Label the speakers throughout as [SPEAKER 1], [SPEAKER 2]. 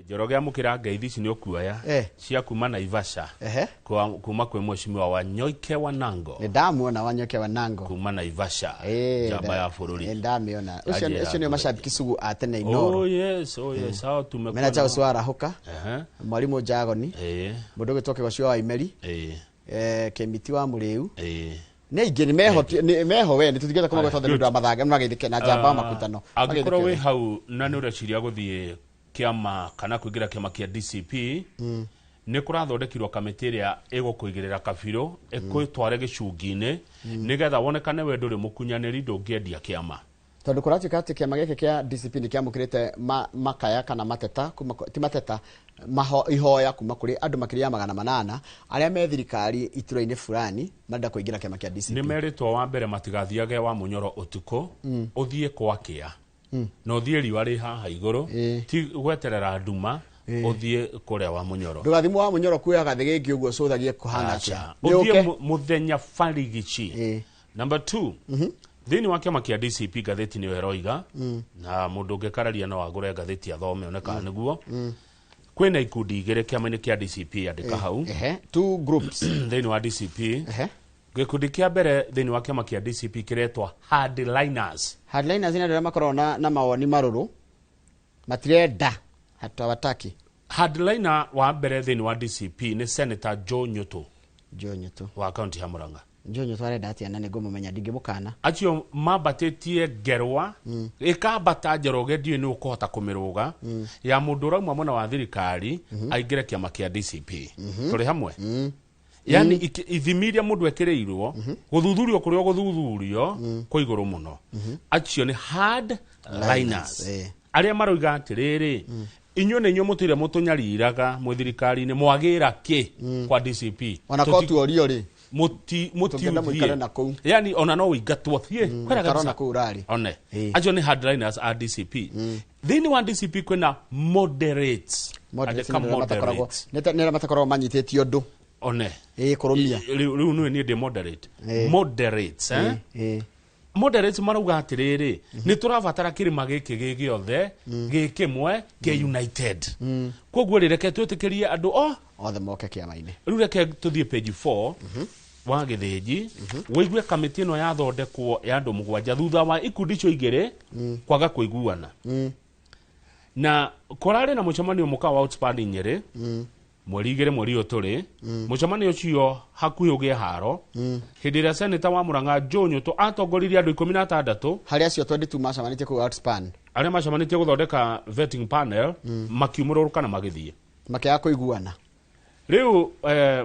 [SPEAKER 1] Njoroge amukira ngeithi ici ni ukuoya cia kuma Naivasha kuma kwi mheshimiwa Wanyoike Wanango.
[SPEAKER 2] Ndamuona Wanyoike Wanango
[SPEAKER 1] kuma Naivasha jamba ya bururi.
[SPEAKER 2] Ndamiona ucio ni mashabiki sugu atene Inoro.
[SPEAKER 1] Oh yes sao tumekuwa
[SPEAKER 2] meneja uswara hoka mwalimu Jagoni mundu gitoke gocio wa Imeri Kemiti wa Muriu ne igeni meho we ni tutigeza kuma gwetha ndu mathaga magithike na jamba makutano
[SPEAKER 1] agikoro we hau na ni uraciria guthie kiama kana kuigira kiama kia DCP ni kurathondekirwo kamiti iria igukuigirira kabiro ikwitware gicungine nigetha wonekane we nduri mukunyaniri ndungiendia kiama
[SPEAKER 2] tondu kuratuika ati kiama giki kia DCP ni kiamukirite makaya kana mateta kuma ti mateta ihoya kuma kuri andu makiria 800 aria me thirikari ituro-ini fulani marenda kuingira kiama kia DCP
[SPEAKER 1] ni meritwo wa mbere matigathiage wa Munyoro utuko uthie kwakia no thie riwa ri haha iguru ti gweterera nduma uthie kuria wa Munyoro
[SPEAKER 2] ndugathimo wa Munyoro kuyaga thigiki uguo cuthagie kuhana kia
[SPEAKER 1] uthie muthenya farigici. Number 2 thini wa kiama kia DCP gatheti ni weroiga na mundu ngekararia no agure gatheti athome oneka niguo kwina ikundi igire kiama-ini kia DCP andika hau
[SPEAKER 2] two groups
[SPEAKER 1] thini wa DCP gikundi kia mbere thini wa kiama kia DCP kiretwa hardliners
[SPEAKER 2] ina ndio makorona na mawoni maruru matirenda hatawataki.
[SPEAKER 1] Hardliner wa mbere thini wa DCP ni Senator Joe Nyoto wa county ya Murang'a.
[SPEAKER 2] Joe Nyoto arenda atia na nigo mumenya ndingimukana
[SPEAKER 1] acio mabatetie gerwa ikabata Njoroge ndio ni ukuhota kumiruga ya mundu rauma mwana wa thirikari aingire kiama kia DCP turi hamwe yani ithimiria mundu ekireirwo guthuthurio kurio guthuthurio kwa iguru muno acio ni hardliners aria maroiga atiriri inyo nenyo mutire mutunyariraga mu thirikari ni mwagira ki kwa DCP
[SPEAKER 2] ona kotu orio ri
[SPEAKER 1] muti yani ona no wigatwo thie
[SPEAKER 2] karona ku urari
[SPEAKER 1] one ajo ni hardliners a DCP thini wa DCP kwena moderates
[SPEAKER 2] nera matakorwo manyititio ndu
[SPEAKER 1] one
[SPEAKER 2] kurumia
[SPEAKER 1] riu no ni de moderate moderates moderates marauga atiriri ni turabatara kirima giki gigiothe gikimwe ke united koguo rireke twitikirie andu
[SPEAKER 2] othe moke kiama-ini
[SPEAKER 1] riu reke tuthie page 4 wa githiji wigue kamiti no yathondekwo ya andu mugwanja thutha wa ikundi cio igire kwaga kuiguana na korare na mucemanio muka wa outspanding Nyeri mweri igire mweri uturi mucemanio cio hakuhi ugie haro hindi ria Senator wa Murang'a Joe Nyoto atongoririe andu 16
[SPEAKER 2] haria cio 22 macamanitie ku outspand
[SPEAKER 1] aria macamanitie guthondeka vetting panel makiumururukana magithie
[SPEAKER 2] makiaga kuiguana
[SPEAKER 1] riu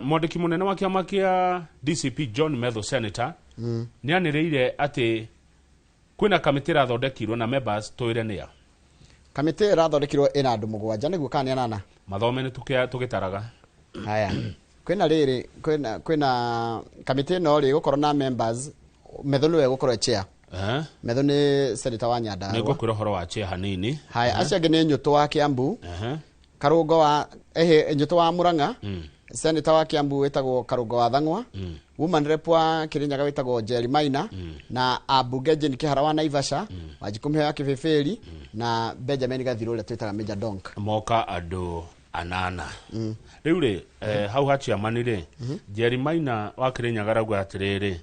[SPEAKER 1] mwandiki munene wa kiama kia DCP John Medho Senator ni anireire ati kwina kamiti rathondekirwo na members toire nia
[SPEAKER 2] kamiti rathondekirwo ina andu mugwanja niguo kana nana
[SPEAKER 1] mathome ni tugitaraga
[SPEAKER 2] haya kwina riri kwina kamiti no ri gukorwo na members Medho niwe gukorwo chair Medho ni Senator wa Nyandarua
[SPEAKER 1] ni gukwira horo wa chair hanini
[SPEAKER 2] haya acio angi ni Nyoto wa Kiambu Karungo wa Nyoto wa Murang'a Senator wa Kiambu wetagwo Karungo wa Thang'wa woman rep wa Kirinyaga wetagwo Jerry Maina na abunge Jane Kihara wa Naivasha Wanjikumhe wa Kibeferi na Benjamin Gathiro ule twitaga Major Donk
[SPEAKER 1] moka andu anana riu ri hau hachiamanire Jerry Maina wa Kirinyaga rauga atiriri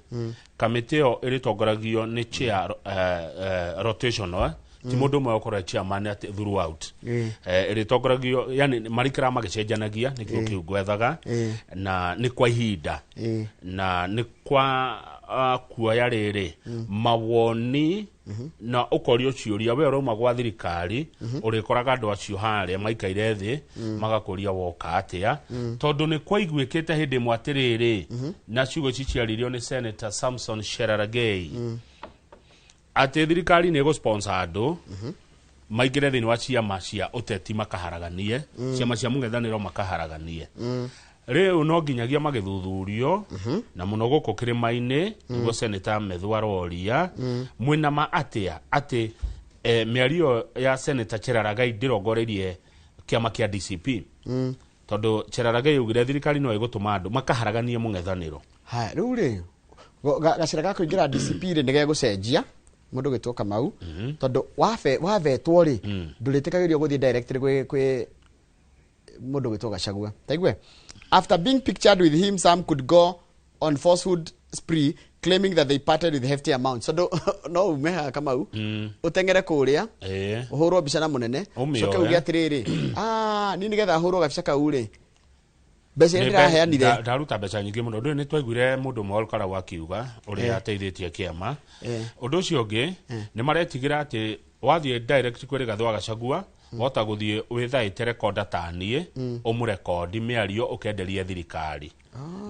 [SPEAKER 1] kamiti yo iritongoragio ni chair rotational ti mundu mwe ukora chairman at throughout iritongoragio yani marikira magicenjanagia nikio kiugwethaga na ni kwa ihinda na ni kwa kuoya riri mawoni na ukorio ciuria we roma gwa thirikari urikoraga andu acio haria maikaire thi magakuria woka atia tondu ni kwa igwikite hindi mwatiriri na ciugo ciciaririo ni Senator Samson Cherargei ati thirikari ni go sponsor andu maigire thini wa ciama cia uteti makaharaganie ciama cia mung'ethaniro makaharaganie riu no nginyagia magithuthurio na muno guku kirima-ini niguo Senator Medho aroria mwina ma atia ati miario ya Senator Cherargei ndirongorerie kiama kia DCP tondu Cherargei ugire thirikari no igutuma andu makaharaganie mung'ethaniro
[SPEAKER 2] ha riu ri gacira ga kuingira DCP ri nige gucenjia mundu gitwoka mau tondu wavetwo ri nduritigagirio guthie directly kwi mundu gwitwo Gachagua taigwe after being pictured with him some could go on falsehood spree claiming that they parted with hefty amounts so no umeha kama u utengere kuria uhurwo bica na munene coke ugi atiriri nini getha hurwo gabica kau ri mbeca ndiraheanire
[SPEAKER 1] ndaruta mbeca nyingi muno ndu ni twaiguire mundu mwe ukara wakiuga uri ateithitie kiama undu ucio ungi ni maretigira ati wathie direct kwiri Gathwa Gachagua wota guthie withaite rekorda tanie umurekondi miario ukenderia thirikari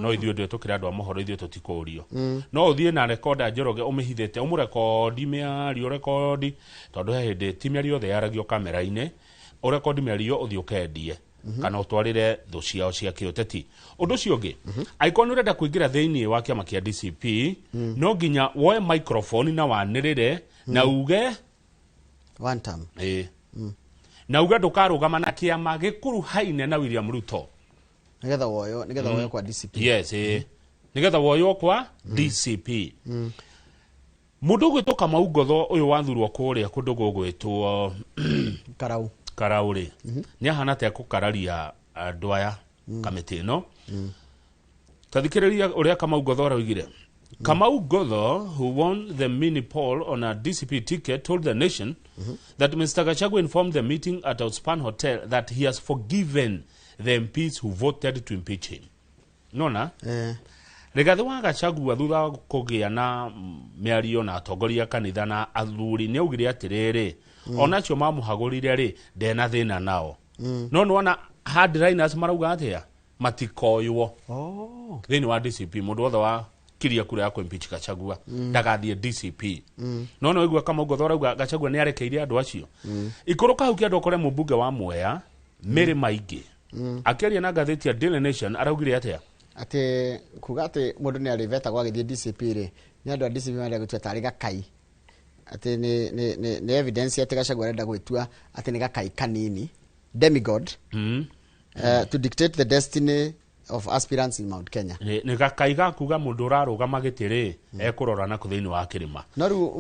[SPEAKER 1] no ithuĩ ndwe tukira andu a mohoro ithuĩ tutikurio no uthie na rekorda Njoroge umihithite umurekondi miario rekondi tondu he hindi ti miario the yaragio kamera-ini urekondi miario uthie ukendie kana utwarire thu ciao cia kiuteti undu ucio ungi aikoni urenda kuingira thiini wa kiama kia DCP no nginya woe microphone na wanirire na uge
[SPEAKER 2] one time
[SPEAKER 1] na uga ndukarugama na kiama gikuru haine na William Ruto
[SPEAKER 2] nigetha woyo kwa DCP
[SPEAKER 1] yes nigetha woyo kwa DCP mundu gwitwo Maungotho uyu wathurwo kuria kundu gugwitwo Karau ri ni ahana te kukararia andu aya kamiti no tathikiriria uria Maungotho araugire Maungotho, who won the mini poll on a DCP ticket, told the nation that Mr. Gachagua informed the meeting at Outspan Hotel that he has forgiven the MPs who voted to impeach him. Nona? Rigathi wa Gachagua thutha kugia na miario na atongoria kanitha na athuri ni augire atiriri onacio mamuhagurire ri ndena thina nao no nona hardliners marauga atia matikoywo thini wa DCP mundu othe wa kiria kura ya impeach Gachagua ndagathie DCP no igua Maungotho arauga Gachagua ni arekeire andu acio ikuruka hau kiandu kore mubunge wa Mwea Mary Maingi akiaria na ngatheti ya Daily Nation araugire atia
[SPEAKER 2] ati kuga ati mundu ni ariveta gwa githie DCP ri ni andu a DCP mari gutwa tari gakai ati ni evidence ati Gachagua arenda gwitua ati ni gakai kanini demigod to dictate the destiny of aspirants in Mount Kenya
[SPEAKER 1] ni gakai gakuga mundu urarugama gitiri ekurora na kuthini wa kirima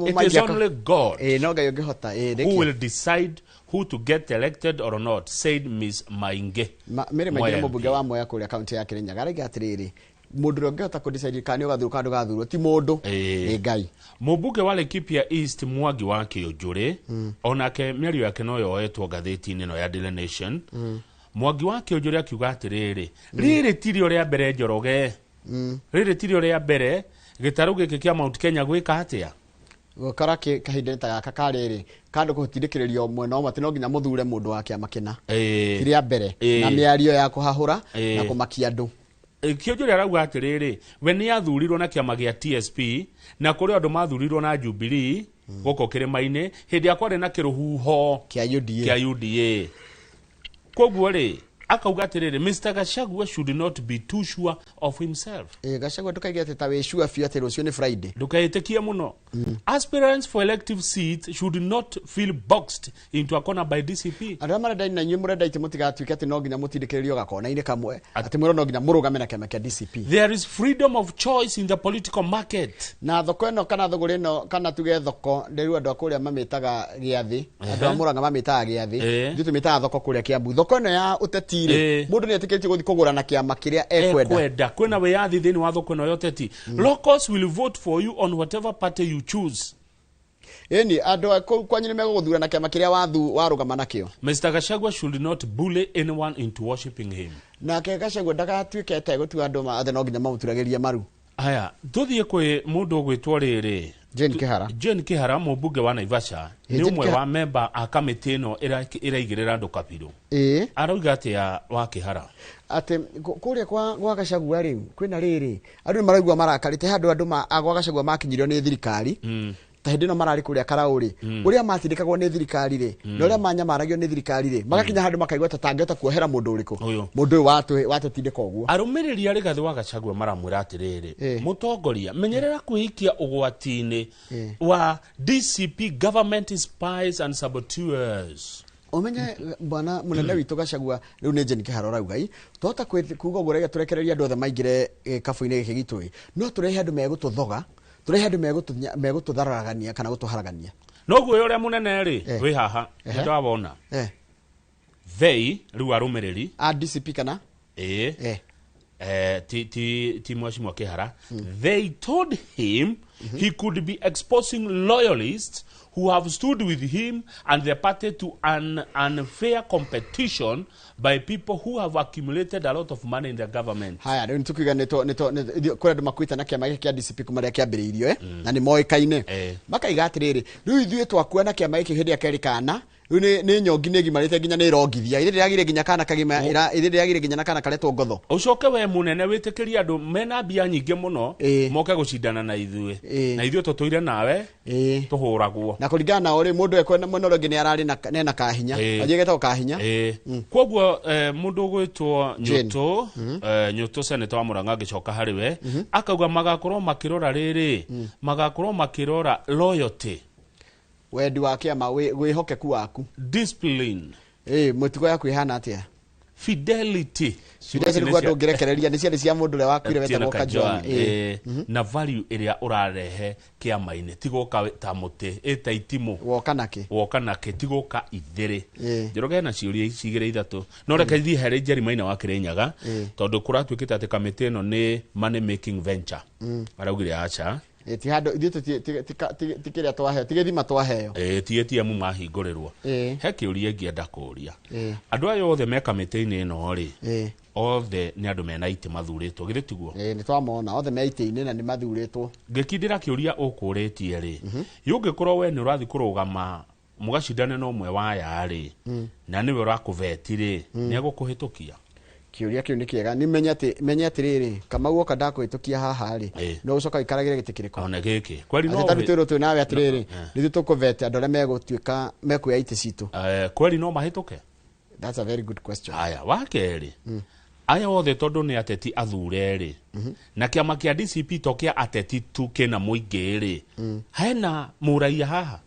[SPEAKER 1] it is only God
[SPEAKER 2] no ngai ungihota
[SPEAKER 1] who will decide who to get elected or not, said Ms. Mainge.
[SPEAKER 2] Mere Mainge mubunge wa Mwea kuria county ya Kirinyaga arauga atiriri mundu ungihota ku decide kani ugathuru kandu gathuru ti mundu ni ngai.
[SPEAKER 1] Mubunge wa Laikipia East Mwangi wa Kiunjuri onake miario yake no yoetwo gatheti-ini no ya Daily Nation Mwangi wa Kiunjuri akiuga atiriri riri tirio ria mbere Njoroge riri tirio ria mbere gitaru giki kia Mount Kenya gwika atia
[SPEAKER 2] gukara kahinda ta gaka kariri kandu kuhutindikiririo mwena omwe ati no nginya muthure mundu wake amakina kiria mbere na miario ya kuhahura na kumakia andu
[SPEAKER 1] Kiunjuri arauga atiriri we ni athurirwo na kiama gia TSP na kuri andu mathurirwo na Jubilee guko kirima-ini hindi akwari na kiruhuho
[SPEAKER 2] kia
[SPEAKER 1] UDA koguo ri akauga atiriri Mr. Gachagua should not be too sure of himself.
[SPEAKER 2] Gachagua tukaigia ati tawe sure fi ati rucio ni Friday.
[SPEAKER 1] Ndukaitekia muno. Aspirants for elective seats should not feel boxed into a corner by DCP.
[SPEAKER 2] Arama ndai na nyumura ndai mutigatuike ati no nginya mutindikiririo gakona-ini kamwe ati mwiro no nginya murugame na kiama kia DCP.
[SPEAKER 1] There is freedom of choice in the political market.
[SPEAKER 2] Na thoko eno kana thogore no kana tuge thoko nderu andu akuria mamitaga giathi andu amuranga mamitaga giathi nditu mitaga thoko kuria Kiambu thoko eno ya uteti mundu ni atikitie guthi kugura na kiama kiria ekwenda
[SPEAKER 1] kwena we yathi thini wa thoko no yoteti locals will vote for you on whatever party you choose.
[SPEAKER 2] Eni andu kwanyu ni meguthura na kiama kiria warugama nakio.
[SPEAKER 1] Mr. Gachagua should not bully anyone into worshiping him.
[SPEAKER 2] Na ke Gachagua ndagatuikete gutua andu athe no nginya mamuturageria maru.
[SPEAKER 1] Aya tuthie kwi mundu gwitwo riri Jane Kihara mubunge wa Naivasha ni umwe wa member a committee no iraigirira andu kapiru arauga ati wa Kihara
[SPEAKER 2] ati kuria kwa Gachagua riu kwina riri andu maraigua marakarite handu andu agwa Gachagua makinyirio ni thirikari ta hindi no marari kuria Karauri uria matindikagwo ni thirikari ri no uria manyamaragio ni thirikari ri magakinya handu makaigwa tatangeta kuohera mundu uriku mundu watutindika uguo
[SPEAKER 1] arumiriri ari Rigathi wa Gachagua maramwira atiriri mutongoria menyerera kuhikia ugwati-ini wa DCP government spies and saboteurs.
[SPEAKER 2] Omenye bwana munene witu Gachagua riu ni Jane Kihara raugai tota kuga gurega turekereria andu othe maingire kafu-ini giki gitu no turehe andu megututhoga turehe andu megututharagania kana gutuharagania
[SPEAKER 1] noguo uria munene ri wi haha ndawona they riu arumiriri
[SPEAKER 2] DCP kana
[SPEAKER 1] ti Mwashimwa Kihara, they told him he could be exposing loyalists who have stood with him and the party to an unfair competition by people who have accumulated a lot of money in the government.
[SPEAKER 2] Haya, ndio tukiga neto kura ndo makwita na kiama kia DCP kumaria kiambiriirio na ni moikaine makaiga atiriri riu ithuĩ twakua na kiama giki hindi akerikana ni nyongi negi marite ginya ni rongithia ithire yagire ginya kana kagima ithire yagire ginya kana karetwo ngotho
[SPEAKER 1] ucoke we munene witikiria andu mena mbia nyingi muno moke gucindana na ithuĩ na ithuĩ tutuire nawe tuhuragwo
[SPEAKER 2] na kuringana na uri mundu ekwe mwena uringi ni arari na kahinya ajigetwo kahinya
[SPEAKER 1] kwoguo mundu gwitwo Nyuto senator wa Murang'a gicoka hariwe akauga magakorwo makirora riri magakorwo makirora loyalty
[SPEAKER 2] wendi wa kiama wihokeku waku
[SPEAKER 1] discipline
[SPEAKER 2] mutigo yaku ihana atia
[SPEAKER 1] fidelity
[SPEAKER 2] kwa ndongerekereria ni cia mundu le wakwire wetagwo Kajwang
[SPEAKER 1] na value iria urarehe kiama-ini tigoka ta muti eta itimo woka nake tigoka ithiri Njoroge na ciuria cigire ithatu no reke thi here Njeri Maina wa Kirinyaga tondu kuratuikite ati kamiti ino ni money making venture araugire acha
[SPEAKER 2] ti hado ithu tikiria twaheo tigithima twaheo
[SPEAKER 1] tietia mu mahingurirwo he kiuria ngienda kuria andu ayo othe me kamiti-ini ino ri othe ni andu mena ite mathuritwo giritiguo
[SPEAKER 2] ni twamona othe me ite-ini na ni mathuritwo
[SPEAKER 1] ngikindira kiuria ukuritie ri yungikorwo we ni urathi kurugama mugacindane no mwe wa yari na niwe urakuveti ri ni agukuhitukia
[SPEAKER 2] kiuria kiu ni kiega ni menya atiriri kama guoka ndakuhitukia haha ri no ucoka ikaragire gitikiriko
[SPEAKER 1] ona giki kweli no
[SPEAKER 2] tatutiro tu nawe atiriri ni tukuvete andu aria megutuika mekuya ite citu
[SPEAKER 1] kweli no mahituke.
[SPEAKER 2] That's a very good question.
[SPEAKER 1] Aya wakeri aya othe tondu ni ateti athure ri na kiama kia DCP to kia ateti tu kena muingi ri hena muraia haha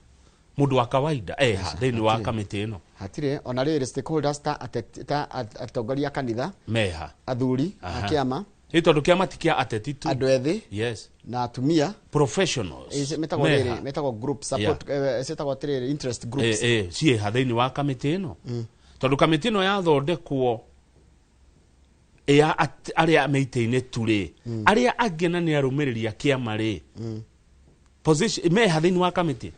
[SPEAKER 1] mundu wa kawaida thini wa kamiti ino
[SPEAKER 2] hatire ona riri stakeholders ta atongoria kanitha
[SPEAKER 1] meha
[SPEAKER 2] athuri akiama
[SPEAKER 1] tondu kiama tikia ateti tu
[SPEAKER 2] andu ethi
[SPEAKER 1] yes
[SPEAKER 2] na atumia
[SPEAKER 1] professionals
[SPEAKER 2] metago group support setago tiriri interest groups
[SPEAKER 1] sie thini wa kamiti ino tondu kamiti ino yathondekwo aria meite-ini turi aria angena ni arumiriria kiama ri position meha thini wa kamiti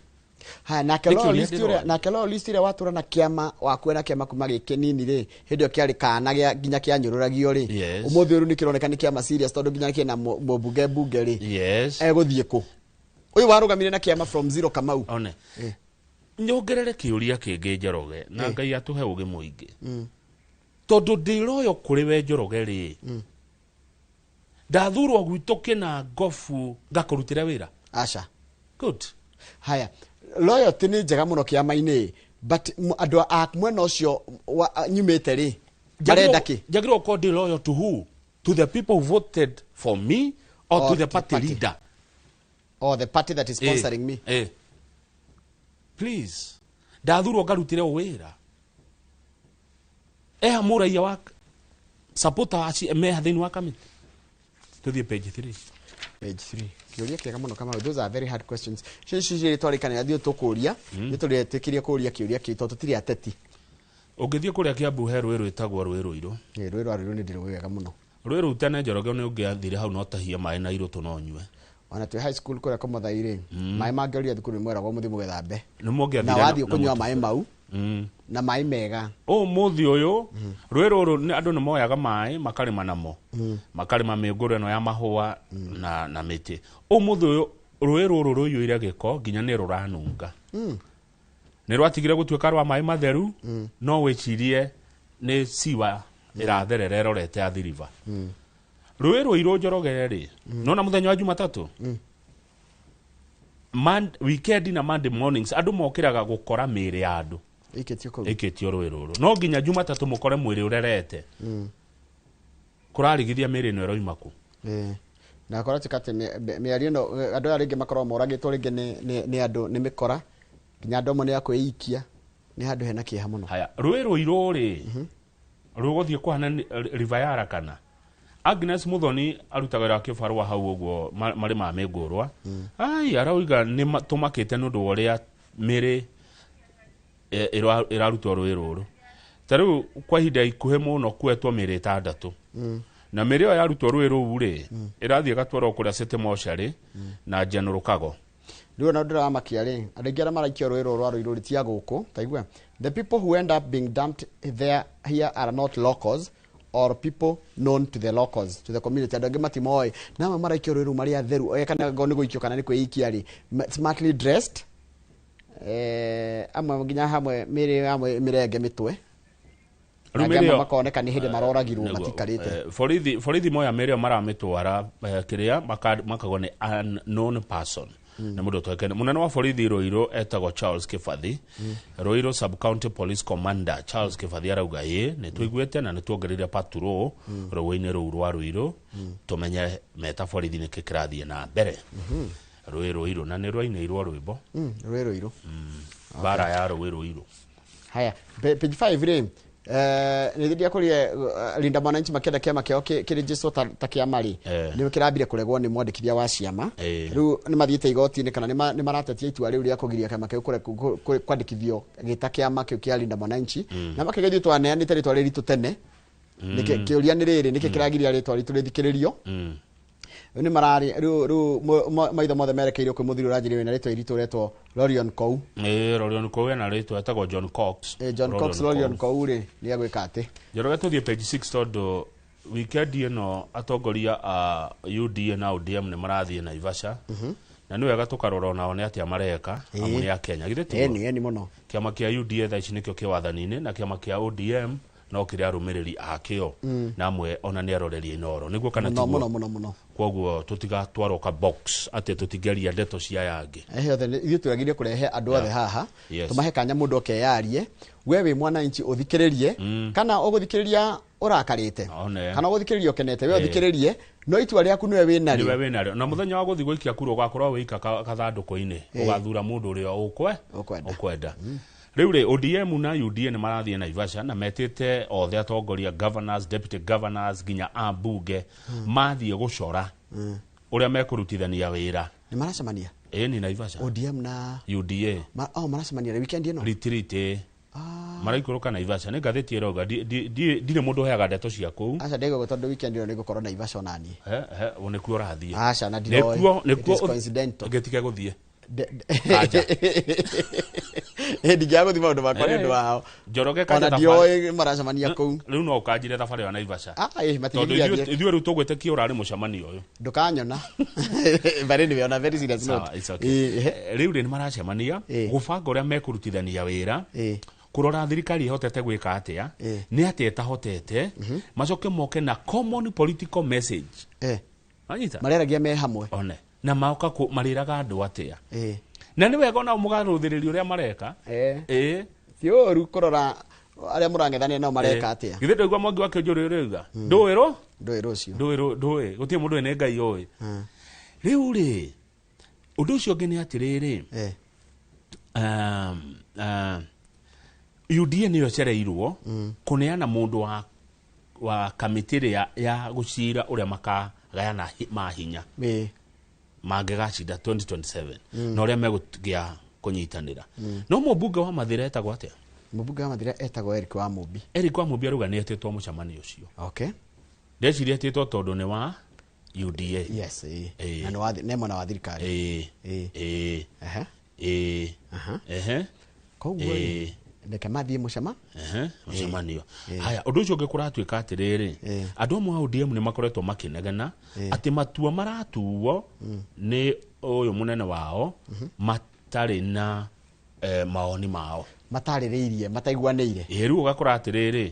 [SPEAKER 2] ha na kelo list ire watura na kiama wakwena kiama kuma gikinini ri hindio kiari kana ginya kianyururagio ri umuthi uru ni kironeka ni kiama serious tondu ginya kina bunge ri eguthie ku uyu warugamire na kiama from zero Kamau
[SPEAKER 1] one nyongerere kiuria kingi Njoroge na Ngai atuhe ugi muingi tondu ndiroyo kuri we Njoroge ri ndathurwo gwitu kina ngofu ngakurutira wira
[SPEAKER 2] acha
[SPEAKER 1] good
[SPEAKER 2] haya loyalty ni njega muno kiama-ini but andu a mwena ucio nyumite ri barenda ki
[SPEAKER 1] jagiro ko di loyal to who? To the people who voted for me or to the party leader
[SPEAKER 2] or the party that is sponsoring me
[SPEAKER 1] please ndathurwo ngarutire wira muraia wa supporter aci me thini wa kamiti tuthie page 3
[SPEAKER 2] kiuria kiega muno kama those are very hard questions cici twarikana thio tukuria ni turetikirie kuria kiuria kitu tutiri ateti
[SPEAKER 1] ungithie kuria Kiambu he rwiru itagwo rwiru iro
[SPEAKER 2] rwiru ni ndiro wega muno
[SPEAKER 1] rwiru tene Njoroge ni ungiathire hau no tahia mai na iro tunonywe
[SPEAKER 2] ona tu high school kuria komothaire mai mangeria thukuru mweragwo muthi mugethambe
[SPEAKER 1] ni mungiathire
[SPEAKER 2] na wathi kunywa mai mau na mai mega
[SPEAKER 1] muthi uyu rwiru ni andu ni moyaga mai makarima namo makarima minguru eno ya mahua na miti muthi uyu rwiru ruyuire giko ginya ni ruranunga ni rwatigire gutuika rwa mai matheru no wicirie ni siwa iratherera rorete Athi River rwiru iro Njoroge ri no na muthenya wa Jumatatu weekend na Monday mornings andu mokiraga gukora miri ya andu iketio rwiru no ginya Jumatatu mukore mwiri urerete kurarigithia miri no eroima ku
[SPEAKER 2] na akora tikate miario no andu aringi makorwo moragitwo ringi ni andu ni mikora ginya andu amwe ni akwiikia ni handu hena kieha muno
[SPEAKER 1] haya rwiru iro ri ruguthie kuhana river ya kana Agnes Muthoni arutagara kibarua hau uguo mari ma mengurwa arauga ni tumakite nundu uria miri irarutwo rwiru Taru kwa hinda ikuhe muno kwetwo mĩrĩ 6 na mĩrĩ ĩyo yarutwo rũĩ rũu rĩ ĩrathiĩ gatwarwo kũrĩa City Mortuary na General Kago.
[SPEAKER 2] Ndio na ndira makia ri andingira maraikio rũĩ rũu rwa Ruiru tia gũkũ taigua the people who end up being dumped here are not locals or people known to the locals, to the community. Andũ angĩ matimoi na maraikio rũĩ rũu marĩ atheru kana ngo nĩ gũikio kana nĩ kwĩikia ri smartly dressed amwe nginya hamwe mĩrĩ amwe mĩrenge mĩtwe Rumĩrĩo makoneka nĩ hĩndĩ maroragirwo matikarĩte.
[SPEAKER 1] Borithi moya mĩrĩo maramitwara kĩrĩa makagwo nĩ unknown person. Na mũndũ twekene munene wa borithi Ruiru etagwo Charles Kifathi. Ruiru Sub County Police Commander Charles Kifathi arauga nĩ tuiguĩte na nĩ tuongereire patrol rũĩ-inĩ rũu rwa Ruiru tumenye meta borithi nĩ kĩrathiĩ na mbere. Rũĩ Ruiru na nĩ rwainĩirwo rwĩmbo.
[SPEAKER 2] Rũĩ Ruiru.
[SPEAKER 1] Bara ya rũĩ Ruiru.
[SPEAKER 2] Haya page 5 rĩ nĩndia kũrĩa Linda Mwananchi makenda kĩama kĩao kĩrĩnjĩcwo ta kĩama rĩ nĩ kĩrambire kũregwo nĩ mwandĩkithia wa ciama rĩu nĩ mathiĩte igoti-inĩ kana nĩ maratetia itua rĩu rĩa kũgiria kĩama kĩu kwandĩkithio gĩta kĩama kĩu kĩa Linda Mwananchi na makĩgeithio twaneanĩte rĩtwa rĩritũ tene kĩũria nĩ rĩrĩ nĩkĩ kĩragiria rĩtwa ritũ rĩthikĩrĩrio ni marari ru maitho mothe merekeire kwĩ mũthuri ũranjĩrĩ wĩna rĩtwa iritũ retwo Lorion Kou.
[SPEAKER 1] Lorion Kou ena rĩtwa etagwo John Cox.
[SPEAKER 2] John Cox Lorion Kou rĩ nĩ agwĩka atĩ.
[SPEAKER 1] Njoroge tũthiĩ page 6 tondũ weekend ĩno atongoria a UDA na ODM nĩ marathiĩ Naivasha. Na nĩ wega tũkarora nao nĩ atĩa mareka amu nĩ a Kenya githĩ ti.
[SPEAKER 2] Ni mũno.
[SPEAKER 1] Kĩama kĩa UDA thaa ici nĩkĩo kĩwathani-inĩ na kĩama kĩa ODM no kĩrĩa arũmĩrĩri akĩo na amwe ona nĩ aroreri inoro nĩguo kana tiguo
[SPEAKER 2] mũno
[SPEAKER 1] kwoguo tũtigatwarwo ka box atĩ tũtingeria ndeto cia yangĩ
[SPEAKER 2] othe ithuĩ twagĩrĩire kũrehe andũ othe haha tũmahe kanya mũndũ okeyarie we wĩ mwananchi ũthikĩrĩrie kana ũgũthikĩrĩria ũrakarĩte kana ũgũthikĩrĩria ũkenete we ũthikĩrĩrie no itua rĩaku nĩwe wĩnarĩo na mũthenya wa gũthiĩ gũikia kura ũgakorwo wĩika kathandũkũ-inĩ ũgathura mũndũ ũrĩa ũkwenda. Rĩu rĩ ODM na UDA nĩ marathiĩ Naivasha na metĩte othe atongoria governors, deputy governors nginya ambunge mathiĩ gũcora ũrĩa mekũrutithania wĩra. Nĩ maracemania?
[SPEAKER 1] Ni Naivasha.
[SPEAKER 2] ODM na
[SPEAKER 1] UDA.
[SPEAKER 2] Maracemania weekend ĩno?
[SPEAKER 1] Retreat. Maraikũrũka Naivasha nĩ ngathĩti ĩroga ndirĩ mũndũ ũheaga ndeto cia kũu.
[SPEAKER 2] Aca ndĩgũgũ tondũ weekend ĩno nĩngũkorwo Naivasha onaniĩ.
[SPEAKER 1] Nĩkuo ũrathiĩ.
[SPEAKER 2] Aca na ndiroi.
[SPEAKER 1] Nĩkuo
[SPEAKER 2] coincidental.
[SPEAKER 1] Gĩtige gũthiĩ.
[SPEAKER 2] Ndingĩaga gũthiĩ maũndũ makwa nĩ ũndũ wao.
[SPEAKER 1] Njoroge kanja
[SPEAKER 2] thabarĩ. Ona ndioi maracemania kũu.
[SPEAKER 1] Rĩu no ũkanjire thabarĩ wa Naivasha.
[SPEAKER 2] Matigithia thiĩ.
[SPEAKER 1] Ithuĩ rĩu tũgwĩte kĩ ũrarĩ mũcemanio ũyũ.
[SPEAKER 2] Ndũkanyona. Barĩ nĩ ona very serious note.
[SPEAKER 1] Rĩu nĩ maracemania gũbanga ũrĩa mekũrutithania wĩra. Kurora thirikari ihotete gwĩka atĩa nĩ atĩa ĩtahotete macoke moke na common political message. Anyita.
[SPEAKER 2] Mareragia me hamwe.
[SPEAKER 1] One. Na maoka marĩraga andũ atĩa. Na nĩ wega ona mũgarũthĩrĩri ũrĩa mareka.
[SPEAKER 2] Ti ũru kũrora arĩa mũrang'ethania nao mareka atĩa.
[SPEAKER 1] Githĩ ndũigua Mwangi wa Kĩũnjũrĩ ũrĩuga ndũĩ
[SPEAKER 2] ũcio.
[SPEAKER 1] Ndũĩ gũtirĩ mũndũ ene Ngai ũĩ. Rĩu rĩ ũndũ ũcio ũngĩ nĩ atĩrĩrĩ UDA nĩyo cereirwo kũneana mũndũ wa kamĩtĩ ya gũcira ũrĩa makagayana mahinya mangĩgacinda 2027 na ũrĩa megũgĩa kũnyitanĩra. No mũmbunge wa Mathira etagwo atĩa?
[SPEAKER 2] Mũmbunge wa Mathira etagwo Eric Wamũmbi.
[SPEAKER 1] Eric Wamũmbi arauga nĩ etĩtwo mũcemanio ũcio. Ndeciria etĩtwo tondũ nĩ wa UDA.
[SPEAKER 2] Yes, na nĩ mwena wa thirikari. Koguo ndeke mathiĩ
[SPEAKER 1] mũcemanio. Haya ũndũ ũcio ũngĩ kũratuĩka atĩrĩrĩ andũ amwe a ODM nĩ makoretwo makĩnegena atĩ matua maratuo nĩ ũyũ mũnene wao matarĩ na maoni mao
[SPEAKER 2] matarĩrĩirie mataiguanĩire.
[SPEAKER 1] Rĩu ũgakora atĩrĩrĩ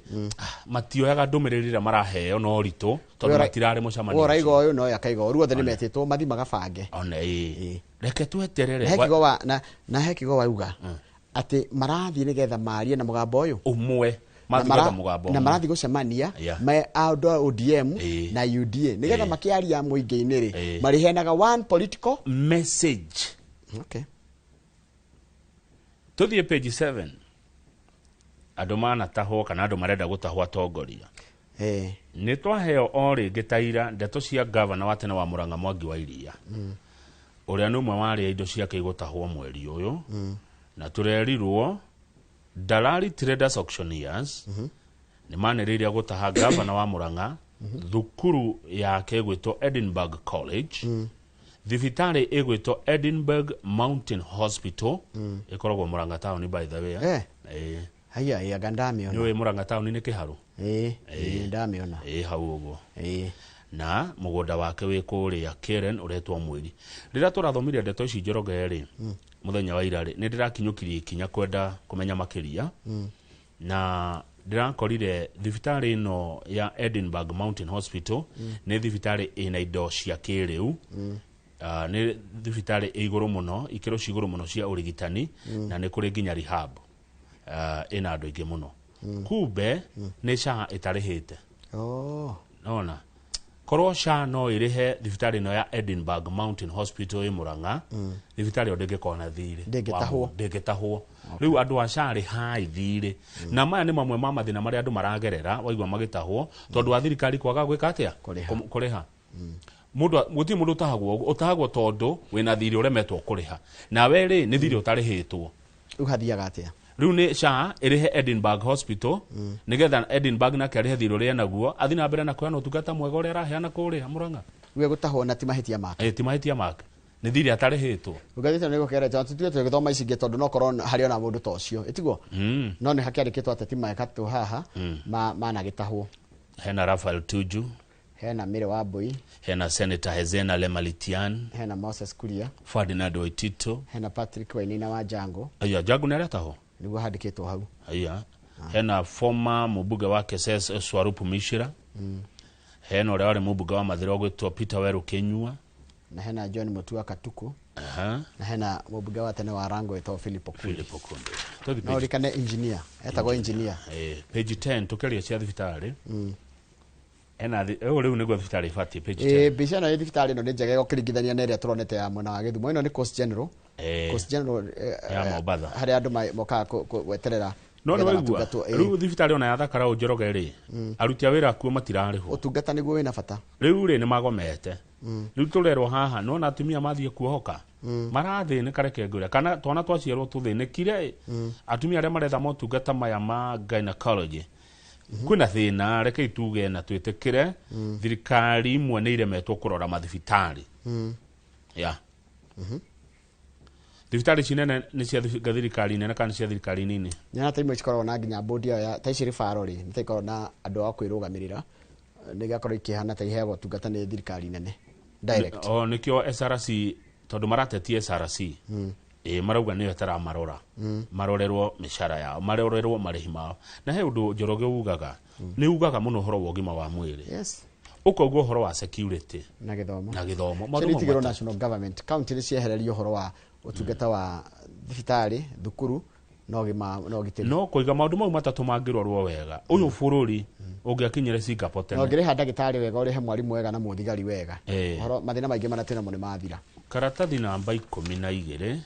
[SPEAKER 1] matioyaga ndũmĩrĩri ĩrĩa maraheo no ritũ tondũ matirarĩ mũcemanio. Ũraiga
[SPEAKER 2] ũyũ no yakaiga ũru othe nĩ metĩtwo mathi magabange.
[SPEAKER 1] Reke tweterere.
[SPEAKER 2] Hekigo wauga ati marathi nigetha marie na mugambo ũyũ
[SPEAKER 1] umwe mathigetha mugambo
[SPEAKER 2] na marathi gũcemania me andũ a ODM na UDA nigetha makiaria mũingĩ-inĩ rĩ marihenaga one political
[SPEAKER 1] message. Tuthiĩ page 7 andũ manatahwo kana andũ marenda gũtahwo atongoria. Nĩ twaheo o rĩngĩ ta ira ndeto cia governor wa tene wa Murang'a Mwangi wa Iria ũrĩa nĩ ũmwe wa arĩa indo ciake igũtahwo mweri ũyũ na tũrerirwo Dalali Traders Auctioneers ni maniriria gutaha governor wa Murang'a thukuru yake gwitwo Edinburgh College thibitari igwitwo Edinburgh Mountain Hospital ikoragwo Murang'a town by the way
[SPEAKER 2] haya gandamiona
[SPEAKER 1] niwe Murang'a town ni kiharu
[SPEAKER 2] ndamiona
[SPEAKER 1] hau uguo na mugunda wake wi kuria Karen uretwo Mwiri rira turathomirie ndeto ici Njoroge ri muthenya wa irari ni ndirakinyukirie ikinya kwenda kumenya makiria na ndirakorire thibitari no ya Edinburgh Mountain Hospital ni thibitari ina indo cia kiriu ni thibitari iguru muno ikiro ciguru muno cia urigitani na ni kuri nginya rehab ina andu ingi muno kumbe ni SHA itarihite nona korwo SHA no irihe thibitari no ya Edinburgh Mountain Hospital Murang'a thibitari ondegekona thire ndegetahwo riu andu a SHA ri hai thire na maya ni mamwe ma mathina mari andu maragerera waigwa magitahwo tondu a thirikari kwaga gwika atia kuriha muti mundu utahagwo tondu wina thiri uremetwo kuriha na weri ni thiri utarihitwo
[SPEAKER 2] uhathiaga atia
[SPEAKER 1] riu ni SHA irihe Edinburgh Hospital nigetha Edinburgh na karihe thiri uria naguo athina mbere na kuona utungata mwega uria araheana kuria Murang'a
[SPEAKER 2] we gutahwo na timahitia make
[SPEAKER 1] timahitia make ni thiri atarihitwo
[SPEAKER 2] ugathite ni gukera tondu tutwe githoma icinge tondu no korwo hari ona mundu tocio itigwo no ni hakiarikitwo ateti maeka tu haha mana gitahwo
[SPEAKER 1] hena Rafael Tuju
[SPEAKER 2] hena Mire Wambui
[SPEAKER 1] hena Senator Hezena Lemalitian
[SPEAKER 2] hena Moses Kuria
[SPEAKER 1] Ferdinand Waitito
[SPEAKER 2] hena Patrick Wainina wa Jango
[SPEAKER 1] Jango ni aretaho
[SPEAKER 2] niguo handikitwo hau
[SPEAKER 1] hena former mubuga wa Keses Swarupu Mishira hena uria wari mubuga wa Mathira gwitwo Peter Weru Kenyua
[SPEAKER 2] na hena John Mutua Katuku na hena mubuga wa tene wa Rango etwo Philip Okundi no rikane engineer etagwo engineer
[SPEAKER 1] page 10 tukeria cia thibitari ena riu niguo thibitari fati page 10
[SPEAKER 2] bica no thibitari no ni njega gukiringithania na iria turonete ya mwena wa Githumo ino ni Coast General
[SPEAKER 1] ya Mombasa
[SPEAKER 2] hari andu moka gweterera
[SPEAKER 1] no ni waigua riu thibitari ona ya Thakara Njoroge ri aruti a wira kuo matirarihwo
[SPEAKER 2] utungata niguo wina bata
[SPEAKER 1] riu ri ni magomete riu turerwo haha no na atumia mathie kuohoka marathine kareke ngura kana twana twacierwo tuthinikire atumia aria maretha motungata maya ma gynecology kuna thina reke ituge na twitikire thirikari imwe ni iremetwo kurora mathibitari thibitari cinene ni cia thirikari nene kana cia thirikari nini
[SPEAKER 2] nyana taimwe cikorwo na nginya bodi ya taiciri faro ri nitaikorwo na andu a kwirugamirira nigakorwo ikihana ta iheagwo tungata ni thirikari nene direct
[SPEAKER 1] nikio SRC tondu maratetie SRC marauga niyo tara marora marorerwo mishara yao marorerwo marihi mao na he undu Njoroge ugaga ni ugaga muno horo wa ugima wa mwiri ukoguo horo wa security
[SPEAKER 2] na githomo
[SPEAKER 1] maundu
[SPEAKER 2] national government county ciehererio horo wa utungata wa thibitari thukuru no gima no gitiri
[SPEAKER 1] no kuiga maundu mau matatu mangirorwo wega uyu bururi ungiakinyire Singapore tene
[SPEAKER 2] no ngire ndagitari wega uri he mwarimu wega na muthigari wega horo mathina maingi manatena mo ni mathira
[SPEAKER 1] karatathi namba 12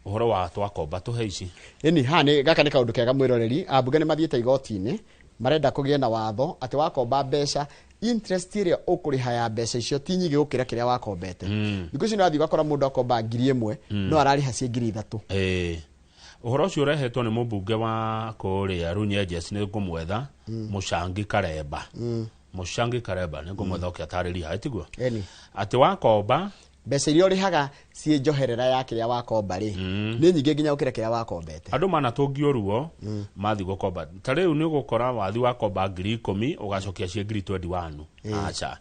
[SPEAKER 1] uhoro wa twakomba tuheici
[SPEAKER 2] ini hani gaka ni kaundu kega mwiroreri abunge ni mathiete igoti-ini marenda kugie na watho ati wakomba mbeca interest iria ukuriha ya mbeca icio ti nyingi gukira kiria wakombete thikũ ici nathi gakora mundu akomba 1,000 no arariha cia 3,000
[SPEAKER 1] uhoro ucio urehetwo ni mubunge wa kuria Runyenjes ni ngumwetha Mushangi Kareba ni ngumwetha ukiatariria haitiguo ati wakomba
[SPEAKER 2] mbeca iria urihaga cie njoherera ya kiria wakomba ri ni nyingi nginya ukira kiria wakombete
[SPEAKER 1] andu manatungio ruo mathi gukomba ta riu ni gukora wathi wakomba 10,000 ugacokia cie 21 acha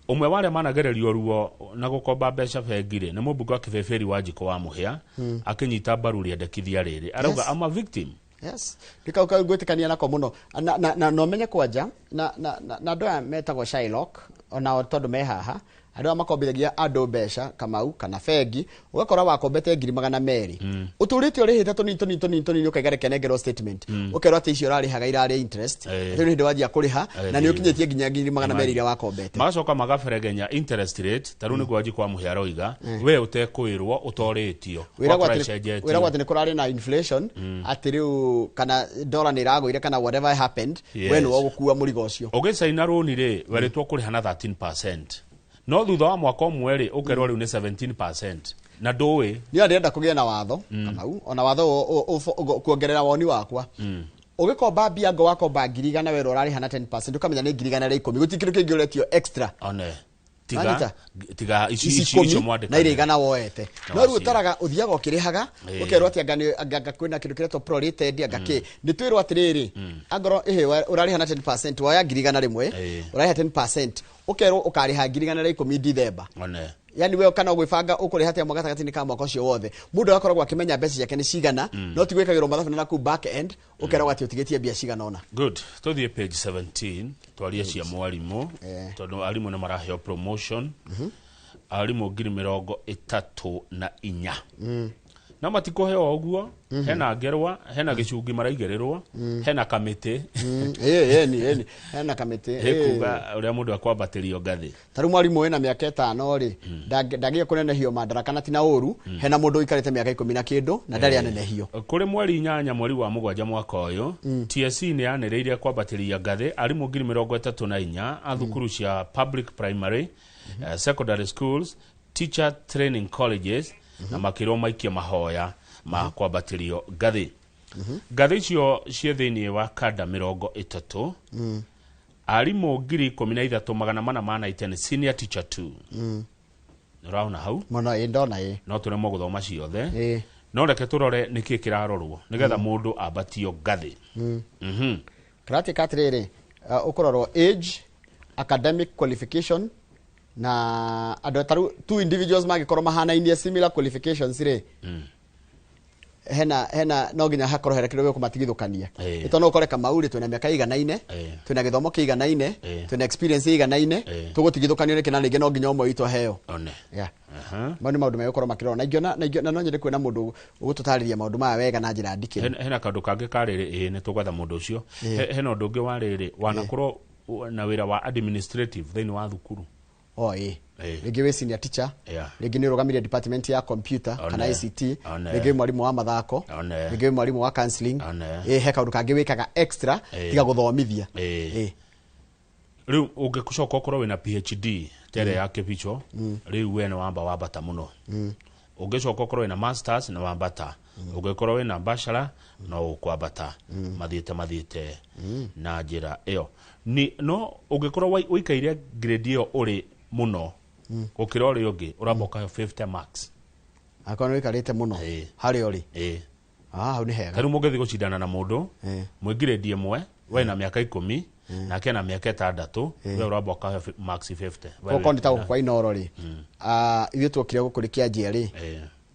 [SPEAKER 1] umwe wale managererio ruo na gukomba mbeca bengire ni mubunge wa Kibeberi wa Njiko wa Muhia akinyita mbaru riendekithia riri arauga ama victim
[SPEAKER 2] ndikauka gwitikania nako muno na no menye kwanja na ndo metagwo Shylock ona tondu me haha andu makombithagia andu mbeca Kamau kana bengi ugakora wakombete 200,000 uturite urihite tuni ukaiga kenegero statement ukerwa ati icio rarihaga irari interest riu hindi wajia kuriha na ni ukinyetie nginya 200,000 iria wakombete
[SPEAKER 1] magacoka magaberegenya interest rate taru ni gwaji kwa Muhia roiga we utekuirwo utoritio
[SPEAKER 2] wiragwa ati ni kurari na inflation ati riu kana dollar ni ragwire kana whatever happened we no gukua murigo ucio
[SPEAKER 1] ugicaina roni ri weritwo kuriha na 13% no thutha wa mwaka umwe ri ukerwo riu ni 17% na ndũĩ
[SPEAKER 2] ni arenda kũgĩa na watho Kamau ona watho kuongerera woni wakwa ugikomba mbia ngo wakomba ngiri igana wero urari hana 10% ukamenya ni ngiri igana rĩa 10 gutikire kingi uretio extra
[SPEAKER 1] one tiga icio mwandĩka
[SPEAKER 2] na irigana woete no rĩu utaraga uthiaga ukirihaga ukerwo ati anga kwina kindu kiretwo prorated anga ni twirwo atiriri angoro urari hana 10% waya ngiri igana rimwe urari 10% ukerwo ukariha ngiri igana rĩa 10 December
[SPEAKER 1] one
[SPEAKER 2] yani wewe kana gwibanga ukuri hatia mwagatagatini ka mwaka ucio wothe mundu akoragwo akimenya mbeca ciake ni cigana no ti gwikagirwo mathabu na ku back end ukerwo ati utigetie mbia cigana ona good
[SPEAKER 1] tuthie page 17 twaria cia mwarimu tondu arimu ni maraheo promotion arimu ngiri 34 na matikoheo oguo hena ngerwa hena gicungi maraigerirwo hena kamiti
[SPEAKER 2] yeni hena kamiti
[SPEAKER 1] hekuga uria mundu akwambatirio ngathi
[SPEAKER 2] taru mwarimu wena miaka 5 ri ndagie kunenehio madaraka na tina uru hena mundu ikarite miaka 10 na kindu na ndari anenehio
[SPEAKER 1] kuri mweri 8 mweri wa 7 mwaka uyu TSC ni yanereirie kwambatiria ngathi arimu ngiri 34 athukuru cia public primary secondary schools teacher training colleges na makiro maikia mahoya ma kwambatirio ngathi ngathi icio cie thiini wa kada 30 arimu ngiri 13,490 senior teacher 2 rauna hau
[SPEAKER 2] mona indona
[SPEAKER 1] no turemo guthoma ciothe no reke turore niki kirarorwo nigetha mundu ambatio ngathi
[SPEAKER 2] krati katrere ukororwo age academic qualification na adotaru two individuals magikorwo mahanainie similar qualifications ri hena no ginya hakorwo herekerewe kumatigithukania itono ukore Kamau ri twina miaka iganaine twina githomo kiiganaine twina experience iganaine tugutigithukanio reke na ringi no ginya umwe witwa heo
[SPEAKER 1] one
[SPEAKER 2] mani maundu megukorwo makirona na no nyende kwina mundu ugututariria maundu maya wega na njira ndikire
[SPEAKER 1] hena kandu kangi kariri ni tugwetha mundu ucio hena undu ungi wariri wanakorwo na wira wa administrative thiini wa thukuru rigi we senior teacher rigi ni rugamiria department ya computer kana ICT rigi mwarimu wa mathako rigi mwarimu wa counseling he kaundu kangi wikaga extra tiga guthomithia riu ungicoka ukorwo wina PhD tere yake picho riu we ni wambata muno ungicoka ukorwo wina masters na wambata ungikorwo wina bachelor no ukwambata mathiete na njira iyo ni no ungikorwo wikaire grade iyo uri muno gukira uri ungi uramboka 50 marks
[SPEAKER 2] akono wikarite muno hari uri hau ni hega
[SPEAKER 1] karu mugethi gucindana na mundu mwe grade imwe wena miaka 10 na kena miaka 6 we uramboka marks 50
[SPEAKER 2] ko ndita kwa inoro ri ithu twokire gukurikia njeri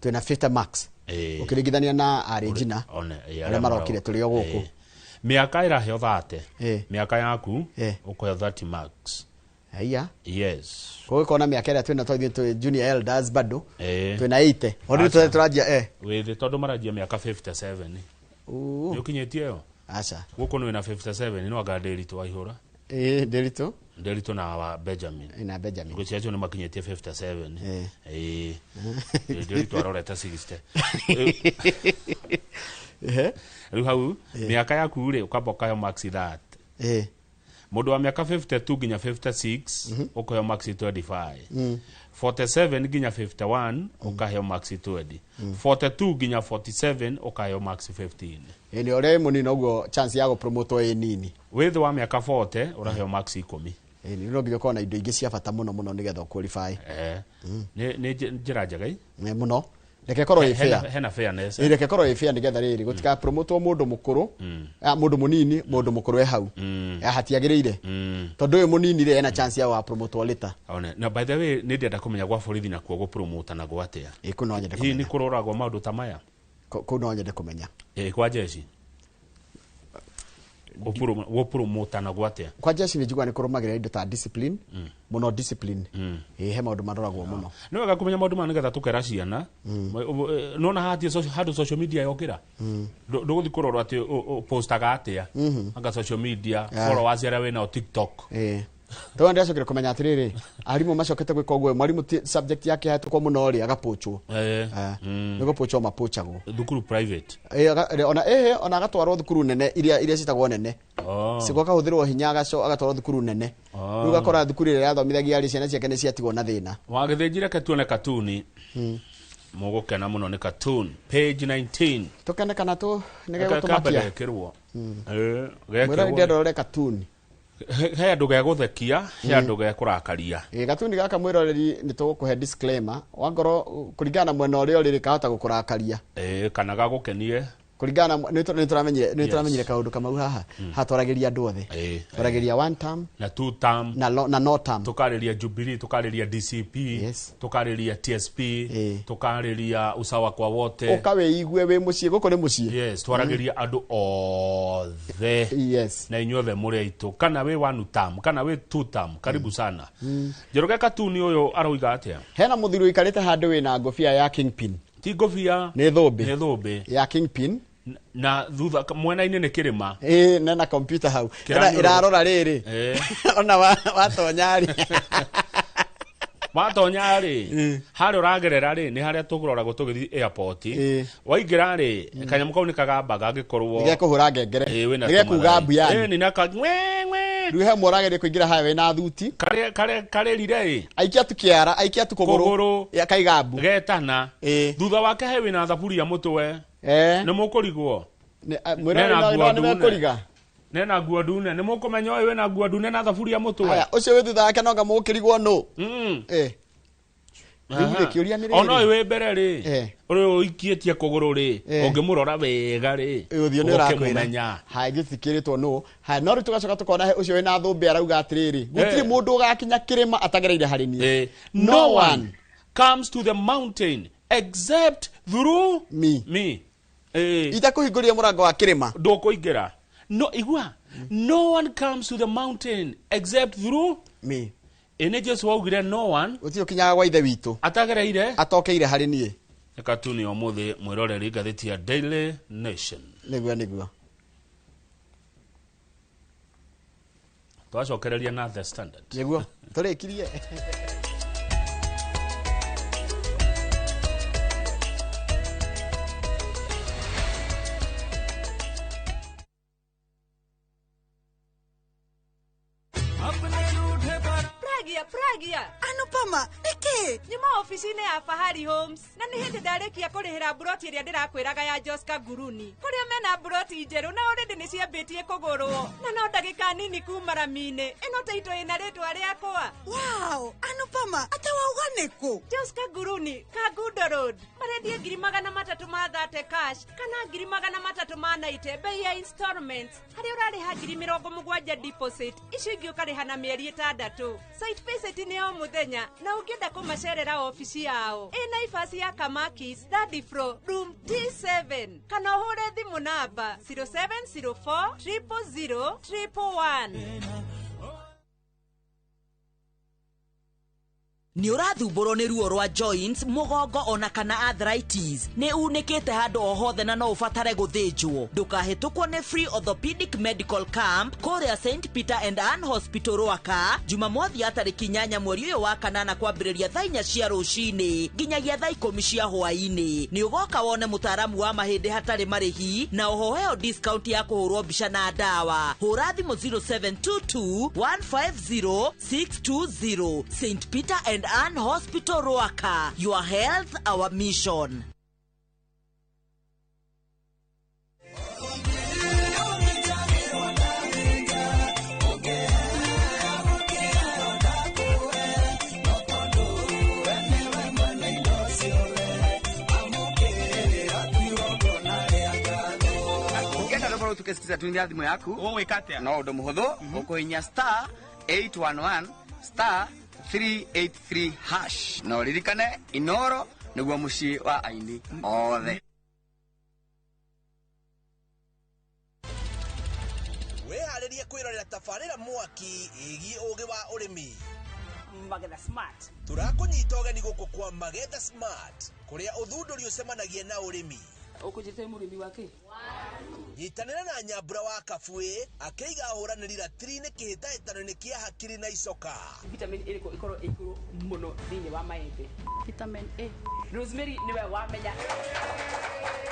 [SPEAKER 2] twina 50 marks ukirigithania na arejina ale marokire turi guku
[SPEAKER 1] miaka iraheo 30 miaka yaku ukoya 30 marks
[SPEAKER 2] haya
[SPEAKER 1] yes
[SPEAKER 2] kwa kona miaka ira twina twa junior elders bado twina 80 hodi turajia
[SPEAKER 1] we tondu marajia miaka 57 yukinyetie yo
[SPEAKER 2] acha
[SPEAKER 1] guko no ina 57 no agaderito waihura derito na wa Benjamin ngo ciacho ni makinyetie 57 derito aroreta 60 riu hau miaka yaku ri ukamboka yo max that mundu wa miaka 52 ginya 56 ukoyo max 25 47 ginya 51 ukayo max 20 42 ginya 47 ukayo max 15
[SPEAKER 2] ni ore munini oguo chance ya go promote nini
[SPEAKER 1] with wa miaka 40 urayo max 10
[SPEAKER 2] ni no ginya kona indo ingi cia bata muno nigetha qualify
[SPEAKER 1] ni njira njagai
[SPEAKER 2] muno reke korwo ifia
[SPEAKER 1] hena fairness
[SPEAKER 2] reke korwo ifia nigetha riri gutika promote mundu mukuru mundu munini mundu mukuru hau hatiagirire tondu uyu munini ri ena chance ya wa promote later
[SPEAKER 1] one na by the way ni ndenda kumenya gwa borithi na kuo go promote na gwatia
[SPEAKER 2] kuno nyende kumenya
[SPEAKER 1] ni kuroragwo maundu ta maya
[SPEAKER 2] kuno nyende kumenya
[SPEAKER 1] kwa jeshi go promote na gwatia
[SPEAKER 2] kwa jeshi ni jigwa ni kurumagira indo ta discipline muno discipline he maundu maroragwo muno
[SPEAKER 1] no wega kumenya maundu ma nigetha tukera ciana no na hatu social media yokira nduguthi kurorwa ati postaga atia anga social media followers ara we na TikTok
[SPEAKER 2] to ndio sokire kumenya atiriri arimu macokete gwika ogwe mwarimu subject yake hatukwo muno ri agapochwo nigo pochwo mapochago
[SPEAKER 1] thukuru private
[SPEAKER 2] ona agatwarwo thukuru nene iria citagwo nene sigwa kahuthirwo hinya agatwarwo thukuru nene ruga kora thukuru iria yathomithagia ari ciana ciake ni ciatigwo na thina
[SPEAKER 1] wagithinjire ke tuone katuni Mugukena muno ni cartoon page 19
[SPEAKER 2] tukenekana tu nige gutumakia
[SPEAKER 1] gekirwo
[SPEAKER 2] mwira ndio ndorore cartoon
[SPEAKER 1] he andu geguthekia he andu gekurakaria
[SPEAKER 2] cartoon gaka mwiroreri ni tugukuhe disclaimer wangoro kuringana na mwena uria uri kahota gukurakaria
[SPEAKER 1] kana gagukenie
[SPEAKER 2] kuringana ni turamenyire kaundu kamau haha hatwaragiria andu othe twaragiria one term
[SPEAKER 1] na two term
[SPEAKER 2] na no term
[SPEAKER 1] tukariria Jubilee tukariria DCP tukariria TSP tukariria usawa kwa wote
[SPEAKER 2] ukaweigwe we mucie guko ni mucie
[SPEAKER 1] twaragiria andu othe na inyuothe muri aitu kana we one term kana we two term karibu sana Njoroge Katuni uyu aroiga atia
[SPEAKER 2] hena muthiru ikarite handu wina ngofia ya Kingpin
[SPEAKER 1] ti ngofia
[SPEAKER 2] ni thumbi ya Kingpin
[SPEAKER 1] na thutha mwena-ini ni kirima
[SPEAKER 2] na computer hau irarora riri ona watonyari hari uragerera ri ni haria tugurora gutugithi airport waingira ri kanyamu kau ni kagamba gagikorwo gekuhura ngengere gekuga mbuya
[SPEAKER 1] ni naka
[SPEAKER 2] ruhe moragere kuingira hawe na thuti
[SPEAKER 1] kare rire
[SPEAKER 2] aikia tukiara aikia tukuguru ya kaigambu
[SPEAKER 1] getana thutha wake hewe na thaburia mutwe ni mukurigwo
[SPEAKER 2] mwira ni mekuriga
[SPEAKER 1] nena nguo ndune ni mukumenya we na nguo ndune na thaburia mutwe
[SPEAKER 2] aya ucio we thutha wake nonga mukirigwo no
[SPEAKER 1] ona we mbere ri uri ikietie kuguru ri ungimurora wega ri
[SPEAKER 2] uthio ni urakwira ha githikiritwo no ha no ri tugacoka tukona he ucio we na thumbi arauga atiriri gutiri mundu ugakinya kirima atagereire hari ni
[SPEAKER 1] no one comes to the mountain except through me
[SPEAKER 2] itakuhinguria murango wa kirima
[SPEAKER 1] ndukuingira no igua no one comes to the mountain except through
[SPEAKER 2] me
[SPEAKER 1] ene Jesu waugire no one
[SPEAKER 2] utio kinyaga gwa ithe witu
[SPEAKER 1] atagereire
[SPEAKER 2] atokeire hari nie
[SPEAKER 1] Katuni omuthi mwiroreri gatheti ya Daily Nation
[SPEAKER 2] niguo
[SPEAKER 1] twacokereria na The Standard
[SPEAKER 2] niguo turikirie
[SPEAKER 3] Pragia Anupama niki nyuma ofisini ya Fahari Homes na ni hindi ndarikia kurihira broti iria ndirakwiraga ya Joska Guruni kuria mena broti njeru na already ni ciambitie kugurwo na no ndagika nini kuma ramine ino taito ina ritwa riakwa
[SPEAKER 4] wow Anupama atawauga niku
[SPEAKER 3] Joska Guruni Kagundo Road marendie 300 ma 30 cash kana 300 ma 90 bei ya installments hari urariha 70 deposit icio ingĩ ukariha na mieri 6 site visit ni o muthenya na ungienda kumacerera ofisi yao ina ifasi ya Kamakis third floor room T7 kana uhure thimu namba 0704 000 111.
[SPEAKER 4] ni urathumbũrwo nĩ ruo rwa joints mugongo ona kana arthritis ni unikite handu o hothe na no ubatare guthĩnjwo ndukahĩtũkwo nĩ free orthopedic medical camp kũrĩa St Peter and Ann Hospital Rwaka Jumamothi ya tarĩki 8 mweri ũyũ wa kanana kwambĩrĩria thaa 4 cia rũcinĩ nginyagia thaa 10 cia hwaĩ-inĩ ni ugoka wone mũtaaramu wa mahĩndĩ hatarĩ marĩhi na ũhoheo discount ya kũhũrwo mbica na ndawa hũra thimũ 0722 150 620 St Peter and Ann Hospital Rwaka. Your health, our mission.
[SPEAKER 5] Tukisikiza tuingia thimu yaku
[SPEAKER 6] wikate
[SPEAKER 5] no undu muhuthu ukuinya star 811 star 383 hash no ririkane Inoro niguo mucii wa aini othe
[SPEAKER 7] weharirie kwirorera tabarĩra mwaki ĩgiĩ ũgĩ wa ũrĩmi
[SPEAKER 8] Magetha Smart
[SPEAKER 7] tũrakunyita ũgeni gũkũ kwa Magetha Smart kũrĩa ũthundũri ũcemanagia na ũrĩmi
[SPEAKER 8] ukujite mũrĩmi wake
[SPEAKER 7] nyitanĩra na Nyambura wa Kabuĩ akĩiga hũranĩri ratiri-inĩ kĩhĩtahĩtano-inĩ kĩa hakiri na icoka
[SPEAKER 8] vitamin ĩrĩkũ ikorwo igũrũ mũno thĩinĩ wa maembe
[SPEAKER 9] vitamin A
[SPEAKER 8] Rosemary niwe wamenya.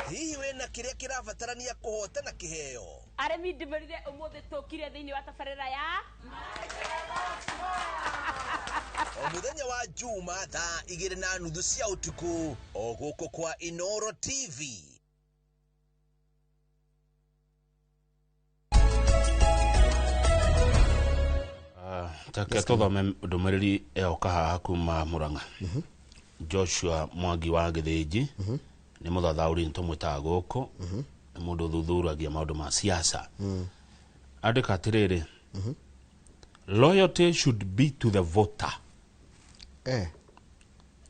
[SPEAKER 7] Hihi wena kiria kirabatarania kuhotana kiheo?
[SPEAKER 8] Aremi ndimerire umuthi tukire thiini wa tabarira ya
[SPEAKER 7] Omuthenya wa Juma thaa 2:30 cia utuku o guku kwa Inoro TV.
[SPEAKER 1] Take tuthome ndumiriri eoka haha kuma Murang'a. Joshua Mwangi wa Githĩnji ni muthathauri ntumwitaga guku ni mundu thuthuragia maundu ma siasa. Andika atiriri, loyalty should be to the voter.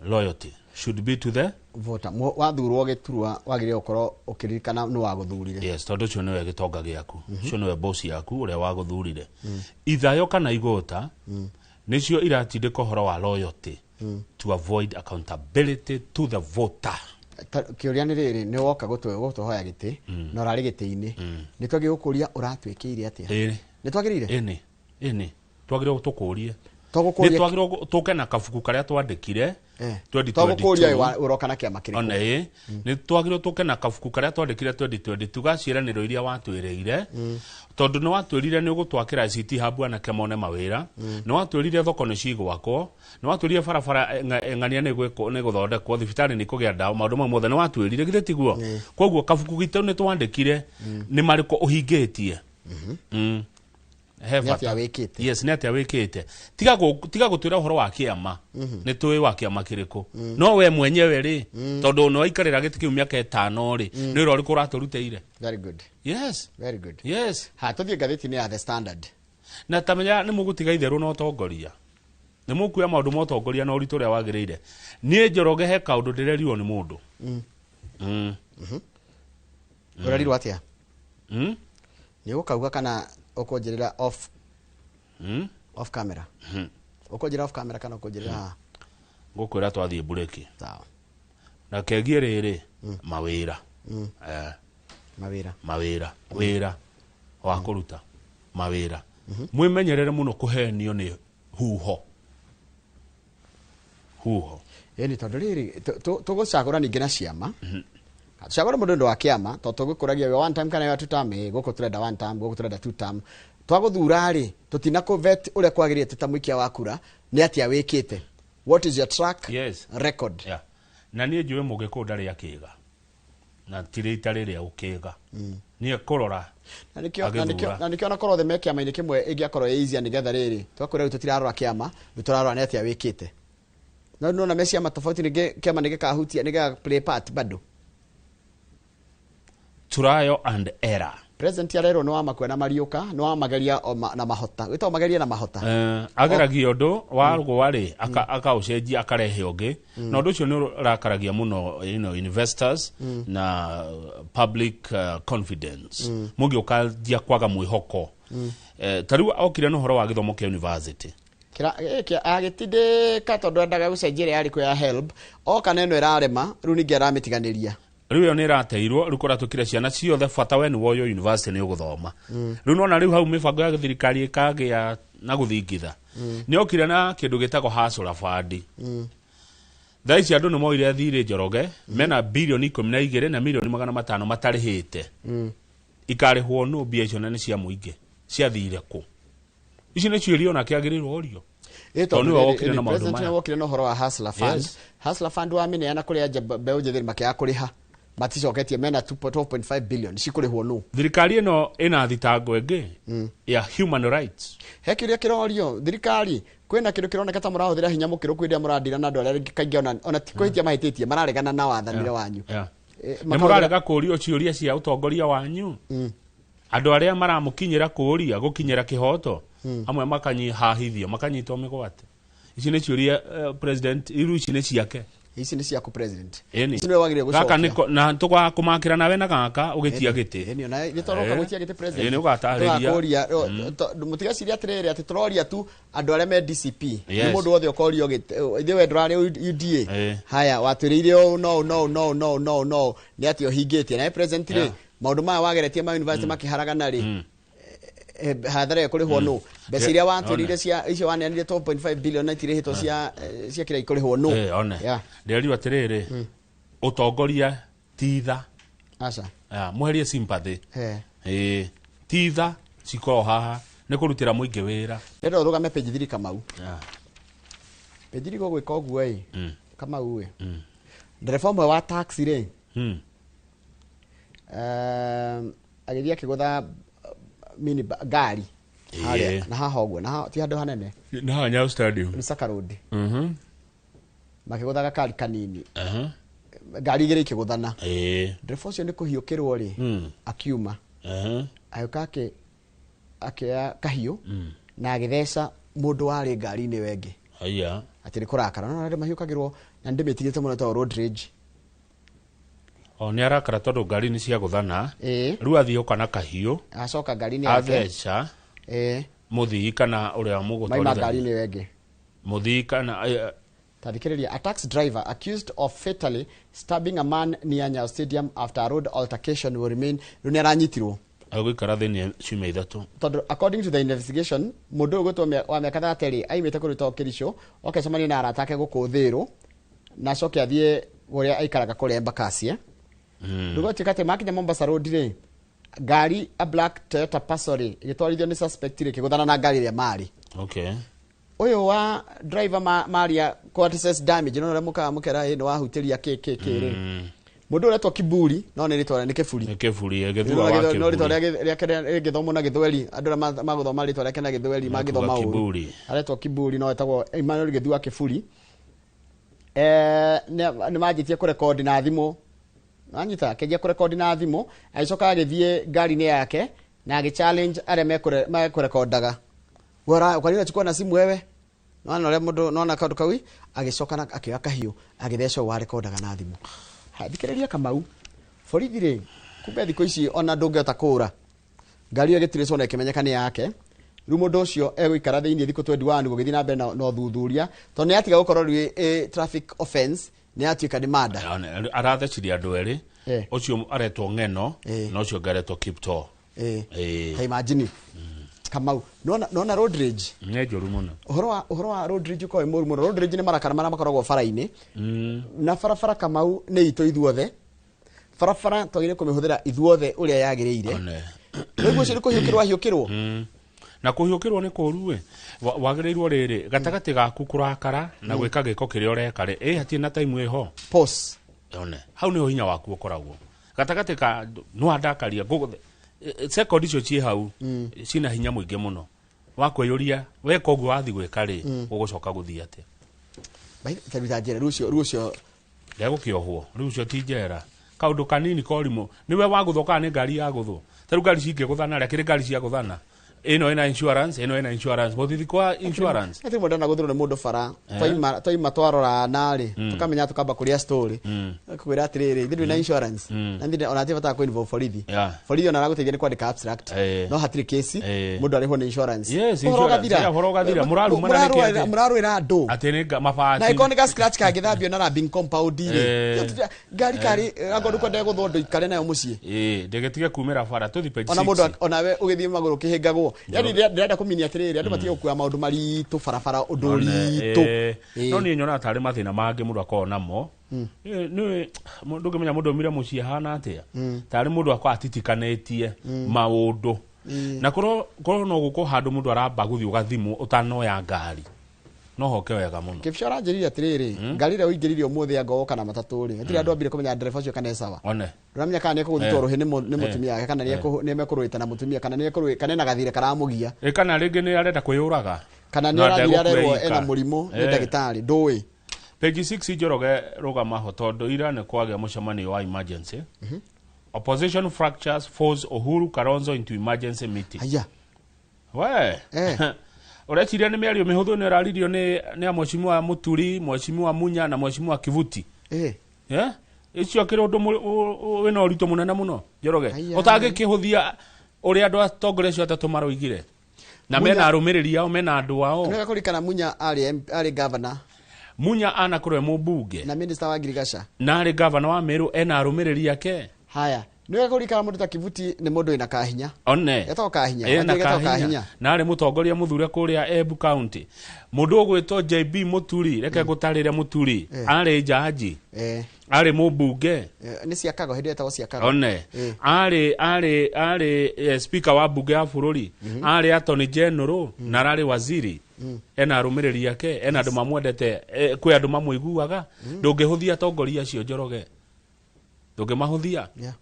[SPEAKER 1] Loyalty should be to the
[SPEAKER 2] voter. Wathurwo giturwa wagire ukorwo ukiririkana no waguthurire.
[SPEAKER 1] Yes, tondu cio niwe gitonga giaku. Cio niwe boss yaku uria waguthurire. Ithayo kana igota nicio iratindika horo wa loyalty to avoid accountability to the voter.
[SPEAKER 2] Kiuria ni riri ni woka gutuhoya giti no rari giti-ini ni twagi gukuria uratwikire atia ni twagirire
[SPEAKER 1] twagire gutukurie ni twagire tuke na kabuku karia twandikire
[SPEAKER 2] 2022 uroka na kiama kiriko
[SPEAKER 1] ni twagire tuke na kabuku karia twandikire 2020 tugaciraniro iria watwirire tondu ni watwirire ni ugutwakira ICT hub na kemone mawira ni watwirire thoko ni cigwako ni watwirire barabara ng'ania ni guthondekwo thibitari ni kugia ndawa maundu mamwe ni watwirire githe tiguo koguo kabuku gitu ni twandikire ni mariko uhingitie
[SPEAKER 2] Netia wikite.
[SPEAKER 1] Yes, netia wikite. Tiga gutwira uhoro wa kiama. Ni tuwi wa kiama kiriko. No we mwenyewe ri tondu no ikarira giti kiu miaka 5 ri ni ro riku raturuteire.
[SPEAKER 2] Very good.
[SPEAKER 1] Yes.
[SPEAKER 2] Very good.
[SPEAKER 1] Yes.
[SPEAKER 2] Ha tuthie gatheti ni ya The Standard.
[SPEAKER 1] Na tamenya ni mugutiga itheru no tongoria. Ni mukuya maundu mo tongoria no ritu ria wagirire. Ni Njoroge he kaundu ndirerio ni mundu.
[SPEAKER 2] Urarirwo atia? Ni ukauga kana ukonjirira off camera ukonjirira off camera kana ukonjirira
[SPEAKER 1] gukwira twathie bureki
[SPEAKER 2] sawa
[SPEAKER 1] na kegie riri mawira wira wa kuruta mawira mwimenyerere muno kuhenio ni huho
[SPEAKER 2] ni tondu riri tugucagura ningi na ciama cagura mundu wa kiama to tugukuragia we one time kana ya two time guku turenda one time guku turenda two time twaguthura ri tutina ku vet ure kwagirite ta muikia wa kura ni atia wikite what is your track record
[SPEAKER 1] na nie njuwe mugiku ndari akiga na tirita riri ukiga nie kurora
[SPEAKER 2] na nikio na korwo the mekia maini kimwe ingiakorwo easy ni getha riri twakura tutirarora kiama tutirarora ni atia wikite no na mesia matofauti ni kiama ni gikahutia ni ga play part bado
[SPEAKER 1] trial and error.
[SPEAKER 2] President ya rero no amakwena mariuka no amagaria na mahota wito magaria na mahota
[SPEAKER 1] ageragia undu wargo wari aka ucenji akarehe ungi na undu ucio ni rakaragia muno investors na public confidence mugi ukadia kwaga mwihoko tariu okire no horo wa githomo kia university
[SPEAKER 2] kira agitinde katondu ndaga gucenjire yari ku ya help o kana eno irarema ru ningi aramitiganiria
[SPEAKER 1] riu ni rateirwo rikora tukire ciana ciothe bata we ni woyo university ni uguthoma riu nona riu hau mibango ya thirikari ikagia na guthingitha ni okire na kindu gitagwo hasura fund thaici andu ni moire thire Njoroge mena bilioni 12 na milioni 500 matarihite ikarihwo no mbia icio ni cia muingi cia thire ku ici ni ciurio na kiagirirwo orio
[SPEAKER 2] president ni wokire no horo wa hasla fund hasla fund wa mine ana kuria beu njethiri makia kuriha maticoketie mena 12.5 billion cikurihwo no
[SPEAKER 1] thirikari ino ina thitango ingi ya human rights
[SPEAKER 2] hekiria kirorio thirikari kwena kindu kironeka ta murahuthira hinya mukiru kwindia muradira na andu aria kaingi ona tikuhitia mahititie mararegana na wathanire wanyu
[SPEAKER 1] ni murarega kurio ciuria cia utongoria wanyu andu aria maramukinyira kuria gukinyira kihoto amwe makanyihahithio makanyitwo migwate ici ni ciuria president iru ici ni ciake
[SPEAKER 2] ici ni ciaku president
[SPEAKER 1] ici ni wagire gucokia gaka niko na tukwa kumakira nawe na gaka ugitia giti
[SPEAKER 2] ni ona gitoroka gutia giti president
[SPEAKER 1] ni ugatariria
[SPEAKER 2] mutiga ciria atiriri ati turoria tu andu aria me DCP ni mundu wothe ukorio giti ithiwe ndurari UDA haya watwiriire no ni ati ohingitie na president ri maundu maya wageretie ma university makiharagana ri hathara kurihwo no mbeca iria watwirire cia icio waneanire 2.5 billion na itirihitwo cia kira ikurihwo no
[SPEAKER 1] one nderirwo atiriri utongoria titha
[SPEAKER 2] aca
[SPEAKER 1] mweherie sympathy titha cikoro haha nä kå rutä ra må ingä wä ra
[SPEAKER 2] rä rugame page 3 Kamau page 3 gå gwä ka å guo Kamau ndereba mwe wa taxi rä agä thiä akä gå tha mini ngari na haha å guo ti handå hanene
[SPEAKER 1] na haha Nyayo Stadium
[SPEAKER 2] nä Saka Road makä gå tha gakari kanini ngari igä rä ikä gå thana ndereba å cio nä kå hiå kä rwo rä akiuma agä ka akioya kahiå na agä theca må ndå warä ngari-inä wengä atä nä kå rakara no ndä mahiå kagä rwo na ndä mä tigä te må no ta road rage
[SPEAKER 1] nä arakara tondå ngari nä cia gå thana rä u athiä å kana kahiå
[SPEAKER 2] acoka ngari-inä
[SPEAKER 1] atheca må thii kana å rä a må gå
[SPEAKER 2] maima ngari-inä wengä
[SPEAKER 1] må thii kana
[SPEAKER 2] tandhikä rä ria a taxi driver accused of fatally stabbing a man near Nyayo Stadium after a road altercation will remain rä u nä aranyitirwo
[SPEAKER 1] agwikara thini ciumia ithatũ
[SPEAKER 2] tondũ according to the investigation mũndũ ũyũ gũtwo wa mĩaka 30 aimĩte kũruta ũkĩrico okecemania na arata ake gũkũ thĩrũ na acoke athiĩ ũrĩa aikaraga kũrĩa Embakasi ndũgũtuĩka atĩ makinya Mombasa Road rĩ ngari a black Toyota Passo rĩ ĩgĩtwarithio nĩ suspect rĩ kĩgũthana na ngari ĩrĩa marĩ ũyũ wa driver maria courtesy damage no ũrĩa mũkera nĩ wahutĩria kĩrĩ mundu uretwo Kiburi no nä ritwa nä Kiburi
[SPEAKER 1] egethua wa Kiburi
[SPEAKER 2] no ritwa rä githomo na githweri andu maguthoma ritwa rĩake na githweri magithoma ũru aretwo Kiburi no etagwo Emmanuel Githua Kiburi nä manjĩtie kå rekondi na thimũ anyita akenjia kå rekondi na thimũ agĩcoka agĩthiĩ ngari-inĩ yake na agĩ challenge arĩa mekũrekondaga kwanini chukua na simu wewe nona ũrĩa mũndũ nona kaũndũ kau agĩcoka akĩoya kahiũ agĩtheca wa rekondaga na thimũ thikĩrĩria Kamau borithi rĩ kumbe thikũ ici ona ndũngĩhota kũra ngari ĩyo ĩgĩtirĩcwo na ĩkĩmenyeka nĩ yake rĩu mũndũ ũcio egũikara thĩinĩ thikũ 21 gũgĩthiĩ na mbere na ũthuthuria tondũ nĩ atiga gũkorwo rĩ traffic offense nĩ atuĩka nĩ mada
[SPEAKER 1] arathecirie andũ erĩ ũcio aretwo Ng'eno na ũcio ngaretwo Kiptoo
[SPEAKER 2] imagine Kamau nona road rage
[SPEAKER 1] nĩ njũru mũno
[SPEAKER 2] ũhoro wa road rage ũkorwo mũru mũno road rage nĩ marakara marĩa makoragwo bara-inĩ na barabara Kamau nĩ itũ ithuothe barabara twagĩrĩire kũmĩhũthĩra ithuothe ũrĩa yagĩrĩire rĩu ũcio nĩ kũhiũkĩrwo ahiũkĩrwo
[SPEAKER 1] na kũhiũkĩrwo nĩ kũru wagĩrĩirwo rĩrĩ gatagatĩ gaku kũrakara na gwĩka gĩko kĩrĩa ũreka rĩ hatirĩ na time ĩho
[SPEAKER 2] pause
[SPEAKER 1] hau nĩho hinya waku ũkoragwo gatagatĩ ka no andakaria sekondi icio ciĩ hau cina hinya mũingĩ mũno wakwĩyũria weka ũguo wathi gwĩka rĩ ũgũcoka gũthiĩ atĩa
[SPEAKER 2] rĩu ũcio
[SPEAKER 1] ndegũkĩohwo rĩu ũcio ti njera kaũndũ kanini korimũ nĩwe wagũthũkaga nĩ ngari ya gũthũ tarĩu ngari cingĩgũthana rĩa kĩrĩ ngari cia gũthana ĩno ĩna insurance ĩno ĩna insurance mũthithi kwa insurance
[SPEAKER 2] ati mũndũ anagũthũrwo nĩ mũndũ bara twaima twarora narĩ tũkamenya tũkamba kũrĩa story kwĩra atĩrĩrĩ thĩinĩ na insurance na thĩinĩ ona atibata kũ involve borithi ona aragũteithia nĩ kwandĩka abstract no hatirĩ kesi mũndũ arĩhwo nĩ insurance
[SPEAKER 1] ũhoro ũgathira
[SPEAKER 2] mũrarũĩra andũ
[SPEAKER 1] atĩ nĩ mabati
[SPEAKER 2] na ĩkorwo nĩ ga scratch kangĩthambio na rubbing compound rĩ ngari karĩ akorwo ndũkwenda gũthwo ndũikare nayo mũciĩ
[SPEAKER 1] ndĩgĩtige kumĩra bara tũthi page 6
[SPEAKER 2] ona mũndũ onawe ũgĩthiĩ magũrũ kĩhĩngagwo yani ndĩrenda kũminia atĩrĩrĩ andũ matige gũkua maũndũ maritũ barabara ũndũ ũritũ
[SPEAKER 1] no niĩ nyonaga tarĩ mathĩna mangĩ mũndũ akoragwo namo ndũngĩmenya mũndũ aumire mũciĩ hana atĩa tarĩ mũndũ akorwo atitikanĩtie maũndũ na korwo no gũkũ handũ mũndũ aramba gũthiĩ ũgathimwo ũtanoya ngari no hoke wega mũno
[SPEAKER 2] Kipsho aranjĩrire atĩrĩrĩ ngari ĩrĩa ũingĩrire ũmũthĩ anga woka na matatũ rĩ hatirĩ andũ ambire kũmenya ndereba ũcio kana sawa ndũramenya kana nĩ ekũgũthitwo rũhĩ nĩ mũtumia wake kana nĩ mekũrũĩte na mũtumia kana ena gathirĩ karamũgia
[SPEAKER 1] kana rĩngĩ nĩ arenda kwĩyũraga
[SPEAKER 2] kana nĩ arathiĩ arerwo ena mũrimũ nĩ ndagĩtarĩ ndũĩ
[SPEAKER 1] page 6 Njoroge rũgamaho tondũ ira nĩ kwagĩa mũcemanio wa emergency opposition fractures force Uhuru Kalonzo into emergency meeting we ũreciria nĩ mĩario mĩhũthũ nĩ ũraririo nĩ Mheshimiwa Muturi, Mheshimiwa Munya na Mheshimiwa Kivuti icio kĩrĩ ũndũ wĩna ũritũ mũnene mũno Njoroge ũtangĩkĩhũthia ũrĩa andũ atongoria acio atatũ maroigire na mena arũmĩrĩri ao mena andũ ao
[SPEAKER 2] nĩ kũrikana Munya arĩ governor
[SPEAKER 1] Munya ana kũrwe mũmbunge
[SPEAKER 2] na minister wa Girigasha
[SPEAKER 1] na arĩ governor wa Meru ena arũmĩrĩri ake
[SPEAKER 2] haya Niwe kurika mundu ta Kivuti ni mundu ina kahinya.
[SPEAKER 1] One.
[SPEAKER 2] Etagwo kahinya.
[SPEAKER 1] Ena kahinya. Na ari mutongoria muthure kuria Embu County. Mundu ogwitwo JB Muturi, reke gutarire Muturi. Ari jaji. Ari mubunge.
[SPEAKER 2] Ni ciakago hindi etagwo ciakago.
[SPEAKER 1] One. Ari speaker wa bunge ya bururi. Ari attorney general na ari waziri. Ena arumiriri yake, ena andu mamwendete, kwi andu mamwiguaga. Ndungihuthia atongoria acio Njoroge. Ndungimahuthia.
[SPEAKER 2] Yeah.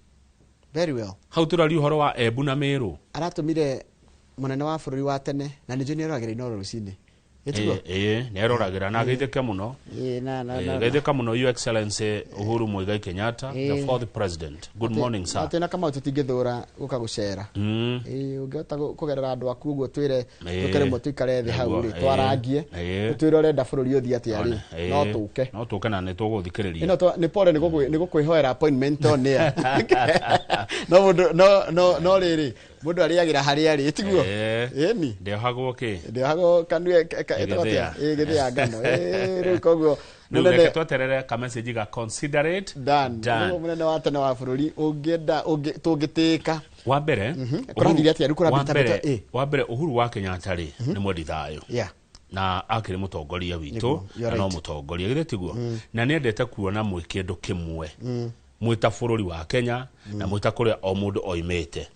[SPEAKER 2] Very well.
[SPEAKER 1] Hau turari uhoro wa Embu na Meru.
[SPEAKER 2] Aratumire munene wa bururi wa tene na nijo ni aragira inoro rucini.
[SPEAKER 1] Ni aroragira na geitheke muno. Geitheka muno Your Excellency Uhuru Muigai Kenyatta, the fourth president. Good morning, sir.
[SPEAKER 2] Atena kama tutingithura guka gucera. Ungehota kugerera andu aku guo twire tukere mo tuikare thi hau ri twaragie. Twire urenda bururi uthi atia ri. No tuke.
[SPEAKER 1] No tuke na nituguthikiriria.
[SPEAKER 2] Ino ni pole ni gukwihoera appointment on there. No riri. Mundu ariagira haria ri tiguo. Eni.
[SPEAKER 1] Ndehagwo ki.
[SPEAKER 2] Ndehagwo kanue etotia. Githia ngano. Riu koguo
[SPEAKER 1] nuneke tweterere ka message ga considerate
[SPEAKER 2] done. Munene wa tene wa bururi ungienda tungitika.
[SPEAKER 1] Wa mbere
[SPEAKER 2] kurathire atia rukurabita
[SPEAKER 1] wa mbere Uhuru wa Kenyatta ri ni mwendi thayo.
[SPEAKER 2] Yeah.
[SPEAKER 1] Na akiri mutongoria witu no mutongoria githe tiguo na ni endete kuona mwikindu kimwe mwita bururi wa Kenya na mwita kuria o mundu oimete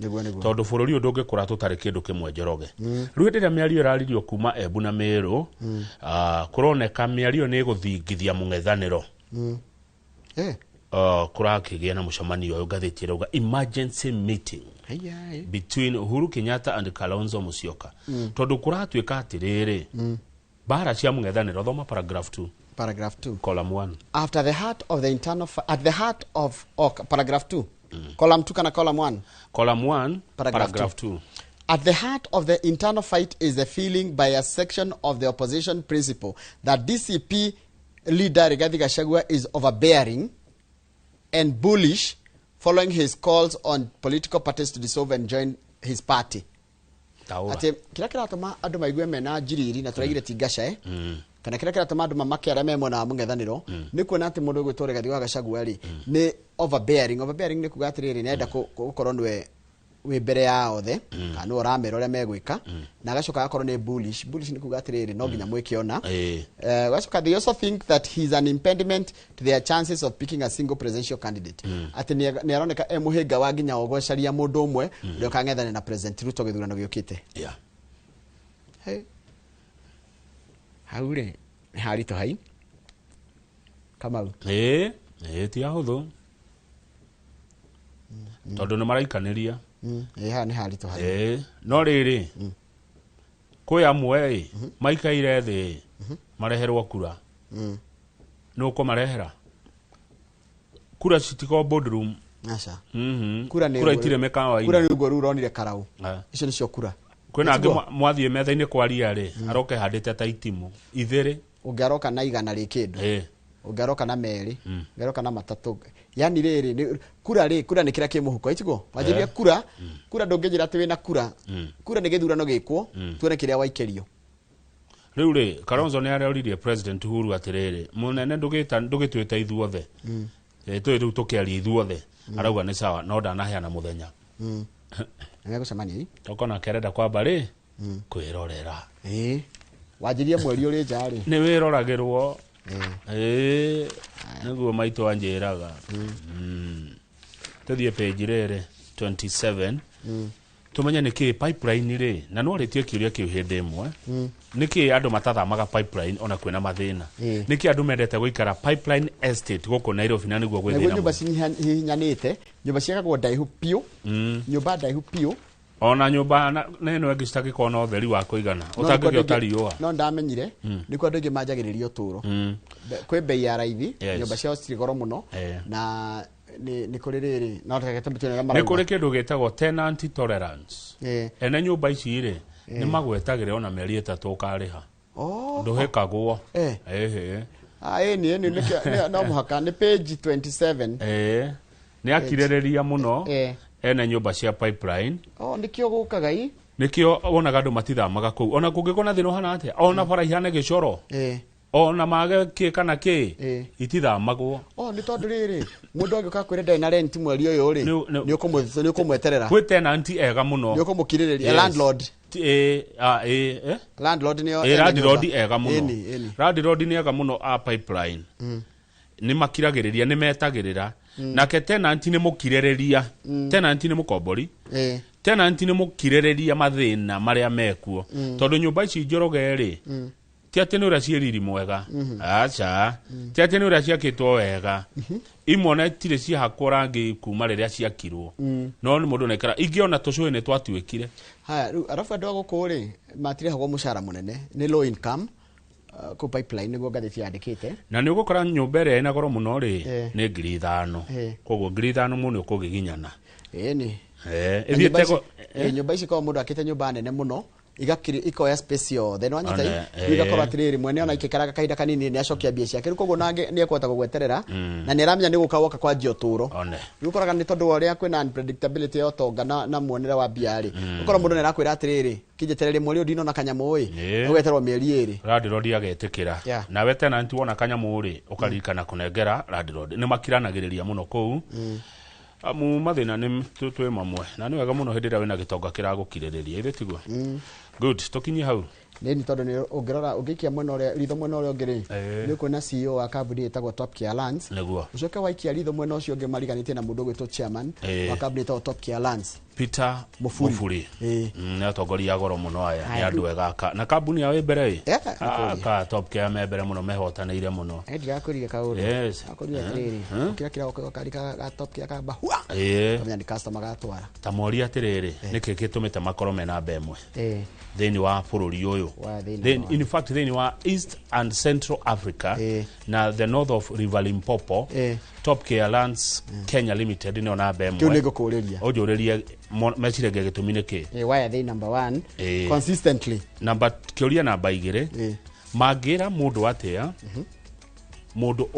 [SPEAKER 1] tondu bururi undu ngikura tutari kindu kimwe Njoroge riu ndira miario iraririo kuma Embu na Meru kuroneka miario ni guthingithia mung'ethaniro kurakigia na mucemanio uyu ngathiti rauga emergency meeting between Uhuru Kenyatta and Kalonzo Musyoka tondu kuratuika atiriri bara cia mung'ethaniro thoma paragraph 2 column 1
[SPEAKER 2] after the heart of the internal at the heart of paragraph 2 column 2 kana column 1
[SPEAKER 1] paragraph 2
[SPEAKER 2] at the heart of the internal fight is the feeling by a section of the opposition principle that DCP leader Rigathi Gachagua is overbearing and bullish following his calls on political parties to dissolve and join his party. Ati kila kiratuma andu maigue mena njiriri na turaigire tingaca kana kila kiratuma andu mamake ara memo na mung'ethaniro ni kuona ati mundu gwitwo Rigathi Gachagua ri ni overbearing ni kuga atiriri nenda gukorwo nwe we mbere ya othe kana uramera uria megwika na gacoka akorwo ni bullish ni kuga atiriri no nginya mwikiona gacoka they also think that he is an impediment to their chances of picking a single presidential candidate ati ni aroneka muhinga wa nginya ogocaria mundu umwe uria kang'ethane na President Ruto githurano giukite haure harito hai Kamau
[SPEAKER 1] ti ahuthu tondu ni maraikaniria
[SPEAKER 2] ha ni harito hai
[SPEAKER 1] no riri kwi amwe maikaire thi mareherwo kura nuko marehera kura citiko boardroom
[SPEAKER 2] aca
[SPEAKER 1] kura itire mekawa
[SPEAKER 2] kura ni ugo ruronire karau icio ni cio kura
[SPEAKER 1] kwina angi mwathie metha-ini kwaria ri aroke handite ta itimu ithiri
[SPEAKER 2] ungiaroka na igana ri kindu ungiaroka na meri ungiaroka na matatu yani riri kura ni kira kimuhuko itigo wajiria kura ndungijira ati wina kura ni githurano gikwo tuone kiria waikerio
[SPEAKER 1] riu ri Kalonzo ni aroririe President Uhuru atiriri munene ndugitwita ithuothe riu tukiaria ithuothe arauga ni sawa no ndanaheana muthenya
[SPEAKER 2] gucemania
[SPEAKER 1] tokona kerenda kwamba ri kwirorera
[SPEAKER 2] wajiria mweri uri njari
[SPEAKER 1] ni wiroragirwo niguo maitu anjiraga tuthie page rere 27 tumenye niki pipeline ri na no ritie kiuria kiu hindi imwe niki andu matathamaga pipeline ona kwina mathina niki andu mendete guikara pipeline estate guku Nairobi na niguo gwithina
[SPEAKER 2] nyumba cinyanite nyumba ciakagwo ndaihu piu nyumba ndaihu piu
[SPEAKER 1] ona nyumba neno egistaki kona utheri wa kuigana utangige utariua
[SPEAKER 2] no ndamenyire niko andu ingi manjagiriria uturo kwi bei ya raithi nyumba ciao ciri goro muno na ni kuri riri no takete mutune na
[SPEAKER 1] marauga ni kuri kindu gitagwo tenant tolerance ene nyumba ici ri ni magwetagire ona mieri 3 ukariha nduhikagwo
[SPEAKER 2] ni no muhaka ni page 27
[SPEAKER 1] ni akireriria muno ene nyumba cia pipeline
[SPEAKER 2] nikio gukaga
[SPEAKER 1] nikio wonaga andu matithamaga kuu ona kungikona thino hana atia ona bara ihane gicoro ona mage kä kana kä itithamagwo
[SPEAKER 2] nä tondå rä rä må ndå angä ka kwä renda na rent mweri å yå rä nä å kå mweterera
[SPEAKER 1] kwä tenant ega må no
[SPEAKER 2] nä å kå må kirä rä ria landlord
[SPEAKER 1] landlord ega må no landlord nä ega må no a pipeline nä makiragä rä ria nä metagä rä ra nake tenant nä må kirä rä ria tenant nä må kombori tenant nä må kirä rä ria mathä na marä a mekuo tondå nyå mba ici njoroge rä ti atä nä å rä a ciä riri mwega aca ti atä nä å rä a ciakä two wega imwe na tirä ciahakwo rangi kuma rä rä a ciakirwo no nä må ndå naikara ingä ona tå cå nä twatuä kire
[SPEAKER 2] haya rä u arabu andå a gå kå rä matirehagwo må cara må nene nä low income kå pipeline nä guo ngathä ti yandä kä te
[SPEAKER 1] na nä å gå kora nyå mba ä rä a ä na goro må no rä nä 5,000 koguo 5,000 må nä å kå gä ginyana
[SPEAKER 2] nä nyå mba ici korwo må ndå akä te nyå mba nene må no ikoya space yothe no anyita igakorwo atiriri mwene ona ikikaraga kahinda kanini ni acokia mbia ciake koguo nange ni ekwenda gugweterera na ni aramenya ni gukawoka kwa jioturo riu koraga ni tondu uria kwina unpredictability ya utonga na muonere wa mbia ri ukorwo mundu ni arakwira atiriri kinjeterere mweri udino na kanyamu ui ugeterwo mieri iri
[SPEAKER 1] landlord agetikira na we tenant wona kanyamu uri ukaririkana kunengera landlord ni makiranagiriria muno kuu amu mathina ni twi mamwe na ni wega muno hindira wina gitonga kiragukiririria ithe tiguo good tukinyi hau
[SPEAKER 2] ni tondu ni ungirora ungikia mwena uria ritho mwena uria ungiri ni kuna CEO wa kambuni itagwo Top Care Lands
[SPEAKER 1] niguo
[SPEAKER 2] ucoke waikia ritho mwena ucio ungi mariganitie na mundu gwitwo chairman wa kambuni itagwo Top Care Lands
[SPEAKER 1] Peter Mufuri ni atongoria goro muno aya ni andu ega na kambuni yawe mbere ka Top Care me mbere muno mehotaniire muno
[SPEAKER 2] ndigakurige kauru akurige atiriri kira ukarika ga Top Care ka bahua kamenya ni customer gatwara
[SPEAKER 1] ta mori atiriri niki gitumite makoro mena mbemwe thini wa bururi uyu in fact thini wa East and Central Africa na the north of River Limpopo Top Care Lands Kenya Limited ni ona mbemwe
[SPEAKER 2] kiu nego kuriria
[SPEAKER 1] ojuriria mecirege gitumine ki
[SPEAKER 2] why are they number 1 consistently
[SPEAKER 1] number kiuria namba 2 magira mundu atia mundu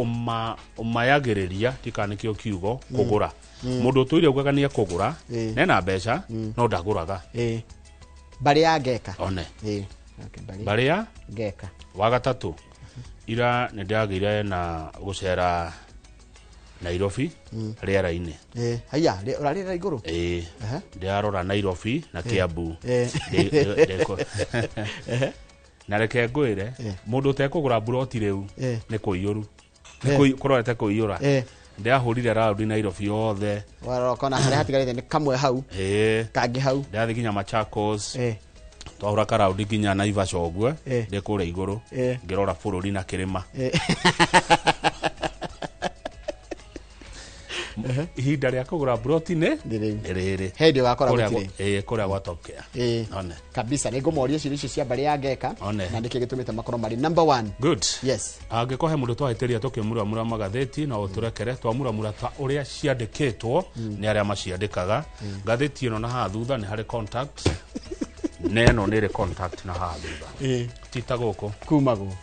[SPEAKER 1] umayagiriria tikanikio kiugo kugura mundu tuire ugaga ni kugura nena mbeca no ndaguraga
[SPEAKER 2] bari ya ngeka
[SPEAKER 1] one bari ya
[SPEAKER 2] ngeka
[SPEAKER 1] wa gatatu ira ni ndagire na gucera Nairobi riera-ini
[SPEAKER 2] haya urarira iguru
[SPEAKER 1] ndiarora Nairobi na Kiambu na reke ngwire mundu tekugura buroti riu ni kuiyuru ni kurorete kuiyura ndiahurire round Nairobi yothe
[SPEAKER 2] warokona hari hatigarite ni kamwe hau kangi hau
[SPEAKER 1] ndathi ginya Machakos twahura round ginya Naivasha ogwe ndikure iguru ngirora bururi na kirima ihinda ria kugura protein riri
[SPEAKER 2] hindi wakora gutire
[SPEAKER 1] kuria gwa Top Care one
[SPEAKER 2] kabisa ni ngumoria cirio icio cia bari ya ngeka na ndike gitumite makoro mari number 1
[SPEAKER 1] good
[SPEAKER 2] yes
[SPEAKER 1] angikohe mundu twahitiria tukimura magatheti na uturekere twamura ta uria ciandikitwo ni aria maciandikaga gatheti ino na ha thutha ni hari contact neno ni re contact na ha thutha tita guko
[SPEAKER 2] kumago